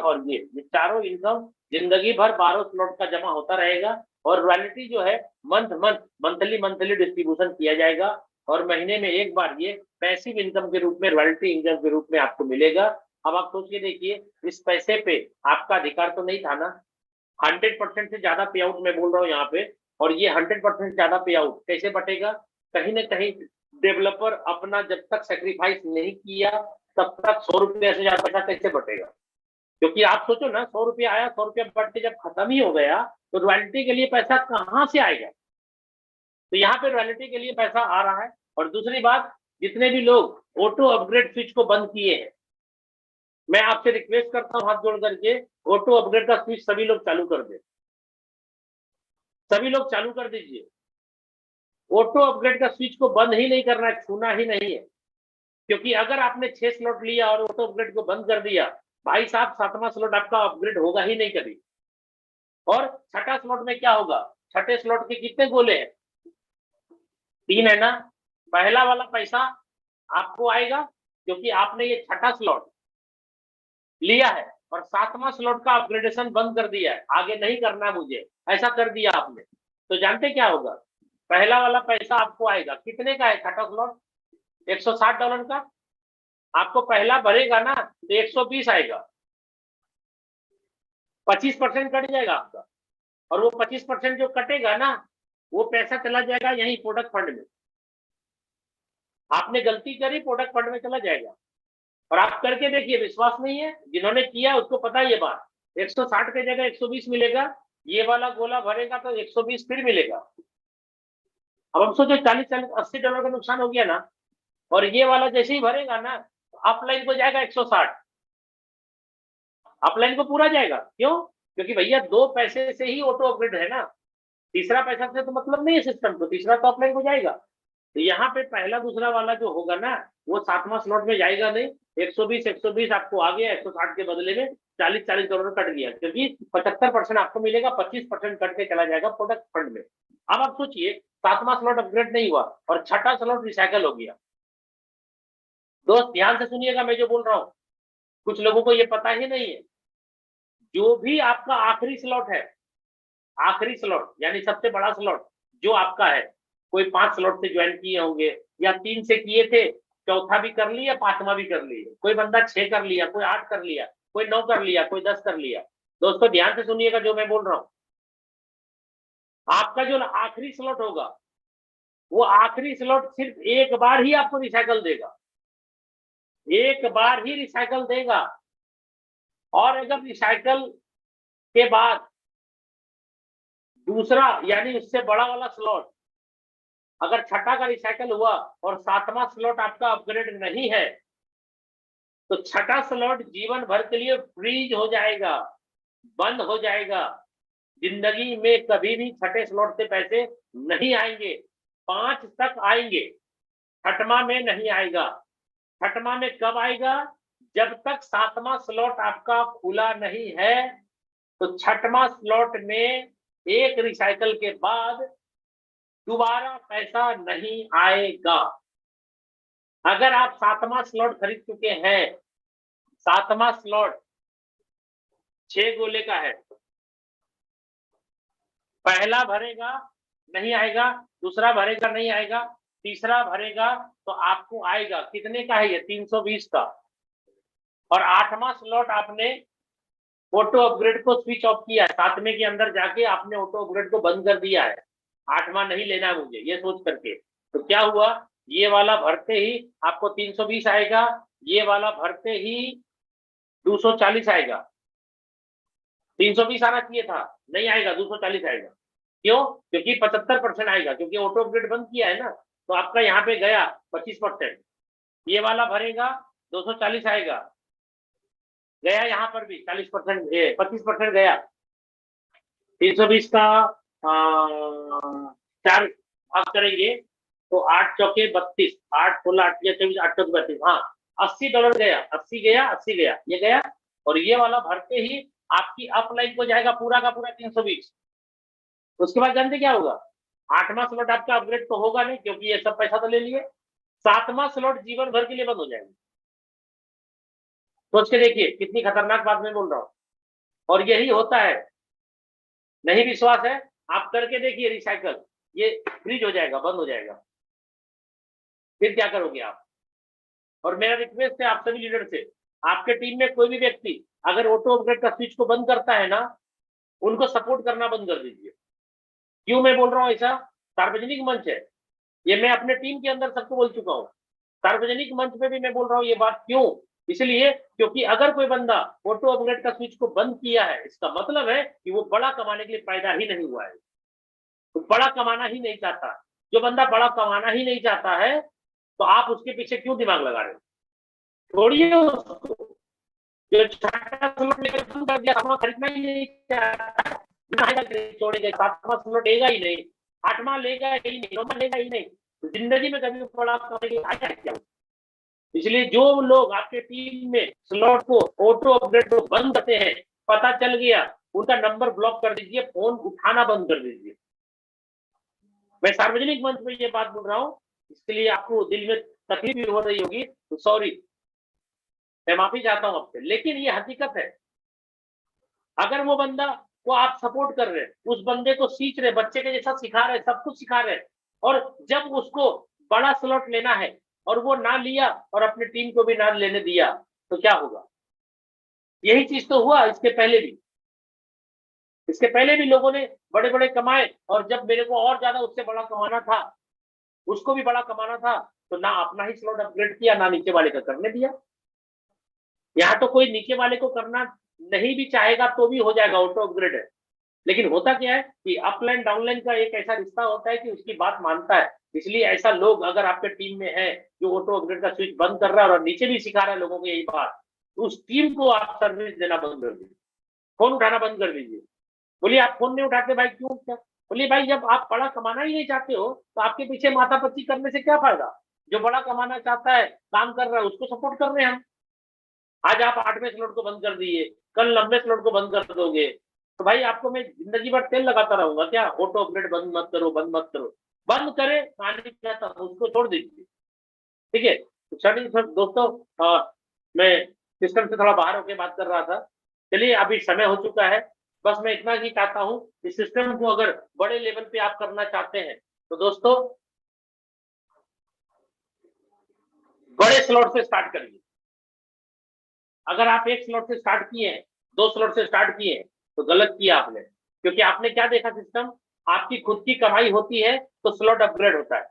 चारों इनकम जिंदगी भर 12 स्लॉट का जमा होता रहेगा। और रॉयल्टी जो है मंथली डिस्ट्रीब्यूशन किया जाएगा, और महीने में एक बार ये पैसिव इनकम के रूप में, रॉयल्टी इनकम के रूप में आपको मिलेगा। अब आप सोच के देखिए, इस पैसे पे आपका अधिकार तो नहीं था ना। 100% से ज्यादा पे आउट मैं बोल रहा हूँ यहाँ पे, और ये 100% ज्यादा पे आउट कैसे बटेगा? कहीं ना कहीं डेवलपर अपना जब तक सेक्रीफाइस नहीं किया तब तक 100 रुपया से ज्यादा पैसा कैसे बटेगा? क्योंकि आप सोचो ना, 100 रुपया आया, 100 रुपया बढ़ के जब खत्म ही हो गया, तो रॉयल्टी के लिए पैसा कहाँ से आएगा? तो यहाँ पे रॉयल्टी के लिए पैसा आ रहा है। और दूसरी बात, जितने भी लोग ऑटो अपग्रेड स्विच को बंद किए हैं, मैं आपसे रिक्वेस्ट करता हूँ हाथ जोड़ करके, ऑटो अपग्रेड का स्विच सभी लोग चालू कर दे, सभी लोग चालू कर दीजिए। ऑटो अपग्रेड का स्विच को बंद ही नहीं करना है, छूना ही नहीं है। क्योंकि अगर आपने 6 स्लॉट लिया और ऑटो अपग्रेड को बंद कर दिया, भाई साहब 7वां स्लॉट आपका अपग्रेड होगा ही नहीं कभी। और छठा स्लॉट में क्या होगा? छठे स्लॉट के कितने गोले हैं? 3 है ना। पहला वाला पैसा आपको आएगा क्योंकि आपने ये छठा स्लॉट लिया है, और 7वां स्लॉट का अपग्रेडेशन बंद कर दिया है, आगे नहीं करना मुझे, ऐसा कर दिया आपने। तो जानते क्या होगा? पहला वाला पैसा आपको आएगा, कितने का है छठा स्लॉट? $160 का। आपको पहला भरेगा ना तो 120 आएगा, 25% कट जाएगा आपका। और वो 25% जो कटेगा ना, वो पैसा चला जाएगा यही प्रोडक्ट फंड में। आपने गलती करी, प्रोडक्ट फंड में चला जाएगा। और आप करके देखिए, विश्वास नहीं है, जिन्होंने किया उसको पता है ये बात। 160 की जगह 120 मिलेगा, ये वाला गोला भरेगा तो 120 फिर मिलेगा। अब हम सोचो 40-80 डॉलर का नुकसान हो गया ना, और ये वाला जैसे ही भरेगा ना, अपलाइन को जाएगा 160, अपलाइन को पूरा जाएगा। क्यों? क्योंकि भैया 2 पैसे से ही ऑटो अपग्रेड है ना, तीसरा पैसा से तो मतलब नहीं है सिस्टम को, तीसरा तो अपलाइन को जाएगा। तो यहाँ पे पहला दूसरा वाला जो होगा ना, वो 7वां स्लॉट में जाएगा नहीं। 120 आपको आ गया, 160 के बदले में 40 डॉलर कट गया, क्योंकि 75% आपको मिलेगा, 25% कट के चला जाएगा प्रोडक्ट फंड में। अब आप सोचिए, 7वां स्लॉट अपग्रेड नहीं हुआ और 6ठा स्लॉट रिसाइकल हो गया। दोस्त ध्यान से सुनिएगा मैं जो बोल रहा हूँ, कुछ लोगों को ये पता ही नहीं है। जो भी आपका आखिरी स्लॉट है, आखिरी स्लॉट यानी सबसे बड़ा स्लॉट जो आपका है, कोई 5 स्लॉट से ज्वाइन किए होंगे या 3 से किए थे, चौथा भी कर लिया, 5वां भी कर लिया, कोई बंदा 6 कर लिया, कोई 8 कर लिया, कोई 9 कर लिया, कोई 10 कर लिया। दोस्तों ध्यान से सुनिएगा जो मैं बोल रहा हूं, आपका जो आखिरी स्लॉट होगा, वो आखिरी स्लॉट सिर्फ एक बार ही आपको रिसाइकल देगा, एक बार ही रिसाइकल देगा। और अगर रिसाइकल के बाद दूसरा यानी उससे बड़ा वाला स्लॉट, अगर 6ठा का रिसाइकल हुआ और 7वां स्लॉट आपका अपग्रेड नहीं है, तो 6ठा स्लॉट जीवन भर के लिए फ्रीज हो जाएगा, बंद हो जाएगा। जिंदगी में कभी भी 6ठे स्लॉट से पैसे नहीं आएंगे, 5 तक आएंगे, 6वां में नहीं आएगा। 6वां में कब आएगा? जब तक 7वां स्लॉट आपका खुला नहीं है। तो 6वां स्लॉट में एक रिसाइकल के बाद दोबारा पैसा नहीं आएगा। अगर आप 7वां स्लॉट खरीद चुके हैं, 7वां स्लॉट 6 गोले का है, पहला भरेगा नहीं आएगा, दूसरा भरेगा नहीं आएगा, तीसरा भरेगा तो आपको आएगा। कितने का है ये? 320 का। और 8वां स्लॉट आपने ऑटो अपग्रेड को स्विच ऑफ किया है, 7वें के अंदर जाके आपने ऑटो अपग्रेड को बंद कर दिया है, 8वां नहीं लेना मुझे, ये सोच करके। तो क्या हुआ, ये वाला भरते ही आपको 320 आएगा, ये वाला भरते ही 240 आएगा। 320 आना चाहिए था, नहीं आएगा, 240 आएगा। क्यों? क्योंकि 75% आएगा, क्योंकि ऑटो अपग्रेड बंद किया है ना। तो आपका यहाँ पे गया 25%, ये वाला भरेगा 240 आएगा, गया यहाँ पर भी 40%, 25% गया। 320 का 4 भाग करेंगे तो 8 चौके 32, 8 16 8 24, 8 चौके 32, हाँ $80 गया, 80 गया, 80 गया, ये गया। और ये वाला भरते ही आपकी अपलाइन को जाएगा पूरा का पूरा 320। उसके बाद जानते क्या होगा? 8वां स्लॉट आपका अपग्रेड तो होगा नहीं, क्योंकि ये सब पैसा तो ले लिए। 7वां स्लॉट जीवन भर के लिए बंद हो जाएगा। सोच के देखिए कितनी खतरनाक बात मैं बोल रहा हूँ। और यही होता है। नहीं विश्वास है, आप करके देखिए रिसाइकल, ये फ्रीज हो जाएगा, बंद हो जाएगा। फिर क्या करोगे आप? और मेरा रिक्वेस्ट है आप सभी लीडर से, आपके टीम में कोई भी व्यक्ति अगर ऑटो अपग्रेड का स्विच को बंद करता है ना, उनको सपोर्ट करना बंद कर दीजिए। क्यों मैं बोल रहा हूँ ऐसा? सार्वजनिक मंच है ये, मैं अपने टीम के अंदर सबको बोल चुका हूँ। सार्वजनिक मंच पे भी मैं बोल रहा हूँ ये बात। क्यों? इसलिए क्योंकि अगर कोई बंदा ऑटो अपग्रेड का स्विच को बंद किया है, इसका मतलब है कि वो बड़ा कमाने के लिए पैदा ही नहीं हुआ है, तो बड़ा कमाना ही नहीं चाहता। जो बंदा बड़ा कमाना ही नहीं चाहता है, तो आप उसके पीछे क्यों दिमाग लगा रहे हो? छोड़िए उसको। जो छठा स्लॉट लेकर बंद कर दिया, सातवां खरीदना ही नहीं चाहता, छोड़ेगा, 7वां स्लॉट लेगा ही नहीं, 8वां लेगा ही नहीं, 9वां लेगा ही नहीं, तो जिंदगी में कभी बड़ा कमाने के लिए आया क्या? इसलिए जो लोग आपके टीम में स्लॉट को ऑटो अपग्रेड को बंद करते हैं, पता चल गया, उनका नंबर ब्लॉक कर दीजिए, फोन उठाना बंद कर दीजिए। मैं सार्वजनिक मंच में ये बात बोल रहा हूँ, इसके लिए आपको दिल में तकलीफ भी हो रही होगी, तो सॉरी, मैं माफी चाहता हूँ आपसे, लेकिन ये हकीकत है। अगर वो बंदा को आप सपोर्ट कर रहे हैं, उस बंदे को सीख रहे, बच्चे के जैसा सिखा रहे, सब कुछ सिखा रहे, और जब उसको बड़ा स्लॉट लेना है और वो ना लिया और अपनी टीम को भी ना लेने दिया, तो क्या होगा? यही चीज तो हुआ इसके पहले भी। इसके पहले भी लोगों ने बड़े बड़े कमाए, और जब मेरे को और ज्यादा उससे बड़ा कमाना था, उसको भी बड़ा कमाना था, तो ना अपना ही स्लॉट अपग्रेड किया, ना नीचे वाले का करने दिया। यहाँ तो कोई नीचे वाले को करना नहीं भी चाहेगा तो भी हो जाएगा, ऑटो अपग्रेड है। लेकिन होता क्या है कि अपलाइन डाउनलाइन का एक ऐसा रिश्ता होता है कि उसकी बात मानता है। इसलिए ऐसा लोग अगर आपके टीम में है जो ऑटो अपग्रेड का स्विच बंद कर रहा है और नीचे भी सिखा रहा है लोगों को यही बात, तो उस टीम को आप सर्विस देना बंद कर दीजिए, फोन उठाना बंद कर दीजिए। बोलिए आप फोन नहीं उठाते भाई, क्यों? क्या? बोलिए भाई जब आप बड़ा कमाना ही नहीं चाहते हो तो आपके पीछे माथापच्ची करने से क्या फायदा? जो बड़ा कमाना चाहता है, काम कर रहा है, उसको सपोर्ट कर रहे हैं हम। आज आप 8वें स्लॉट को बंद कर दिए, कल 90वें स्लॉट को बंद कर दोगे, तो भाई आपको मैं जिंदगी भर तेल लगाता रहूंगा क्या? ऑटो अपग्रेड बंद मत करो, बंद मत करो। बंद करे कहानी कहता हूं, उसको छोड़ दीजिए। ठीक है, तो चलिए दोस्तों, मैं सिस्टम से थोड़ा बाहर होकर बात कर रहा था। चलिए अभी समय हो चुका है। बस मैं इतना ही चाहता हूं कि सिस्टम को अगर बड़े लेवल पे आप करना चाहते हैं तो दोस्तों बड़े स्लॉट से स्टार्ट करिए। अगर आप 1 स्लॉट से स्टार्ट किए हैं, 2 स्लॉट से स्टार्ट किए हैं, तो गलत किया आपने। क्योंकि आपने क्या देखा, सिस्टम आपकी खुद की कमाई होती है तो स्लॉट अपग्रेड होता है।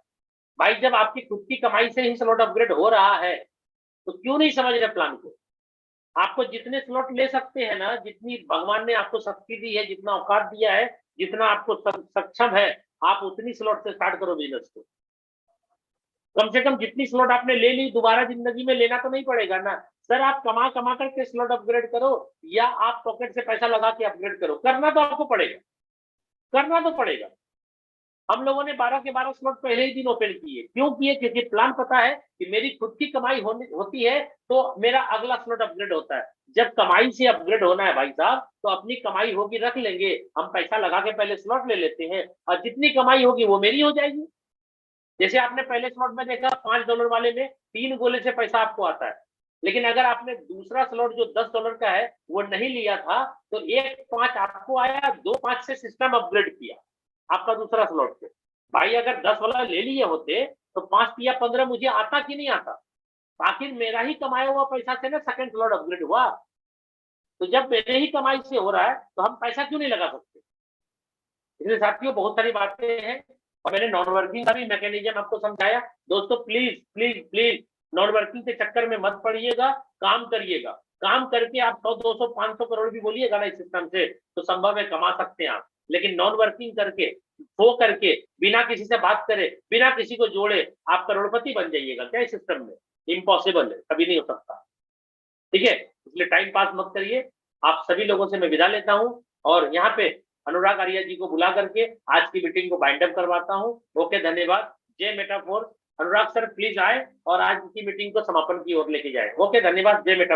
भाई जब आपकी खुद की कमाई से ही स्लॉट अपग्रेड हो रहा है तो क्यों नहीं समझ रहे प्लान को? आपको जितने स्लॉट ले सकते हैं ना, जितनी भगवान ने आपको शक्ति दी है, जितना औकात दिया है, जितना आपको सक्षम है, आप उतनी स्लॉट से स्टार्ट करो बिजनेस को। कम से कम जितनी स्लॉट आपने ले ली दोबारा जिंदगी में लेना तो नहीं पड़ेगा ना। सर आप कमा कमा करके स्लॉट अपग्रेड करो या आप पॉकेट से पैसा लगा के अपग्रेड करो, करना तो आपको पड़ेगा, करना तो पड़ेगा। हम लोगों ने 12 के 12 स्लॉट पहले ही दिन ओपन किए। क्यों किए? क्योंकि प्लान पता है कि मेरी खुद की कमाई होती है तो मेरा अगला स्लॉट अपग्रेड होता है। जब कमाई से अपग्रेड होना है भाई साहब, तो अपनी कमाई होगी रख लेंगे, हम पैसा लगा के पहले स्लॉट ले लेते हैं और जितनी कमाई होगी वो मेरी हो जाएगी। जैसे आपने पहले स्लॉट में देखा $5 वाले में 3 गोले से पैसा आपको आता है, लेकिन अगर आपने दूसरा स्लॉट जो $10 का है वो नहीं लिया था तो 1 5 आपको आया, 2 5 से सिस्टम अपग्रेड किया आपका दूसरा स्लॉट से। भाई अगर 10 वाला ले लिए होते तो 5 या 15 मुझे आता कि नहीं आता? आखिर मेरा ही कमाया हुआ पैसा से ना सेकंड स्लॉट अपग्रेड हुआ। तो जब मेरे ही कमाई से हो रहा है तो हम पैसा क्यों नहीं लगा सकते? इसलिए साथियों बहुत सारी बातें हैं और मैंने नॉन वर्किंग का भी मैकेनिज्म आपको समझाया। दोस्तों please please please non working के चक्कर में मत पड़िएगा, काम करिएगा। काम करके आप 100 200 500 करोड़ भी बोलिएगा ना इस सिस्टम से तो संभव है, कमा सकते हैं आप। लेकिन नॉन वर्किंग करके खो करके बिना किसी से बात करे, बिना किसी को जोड़े आप करोड़पति बन जाइएगा क्या इस सिस्टम में? इम्पॉसिबल है, कभी नहीं हो सकता। ठीक है, इसलिए टाइम पास मत करिए। आप सभी लोगों से मैं विदा लेता हूं और यहाँ पे अनुराग आर्या जी को बुला करके आज की मीटिंग को बाइंड अप करवाता हूं। ओके, धन्यवाद। जय मेटाफोर। अनुराग सर प्लीज आए और आज की मीटिंग को समापन की ओर लेके जाए। ओके, धन्यवाद। जय मेटाफोर।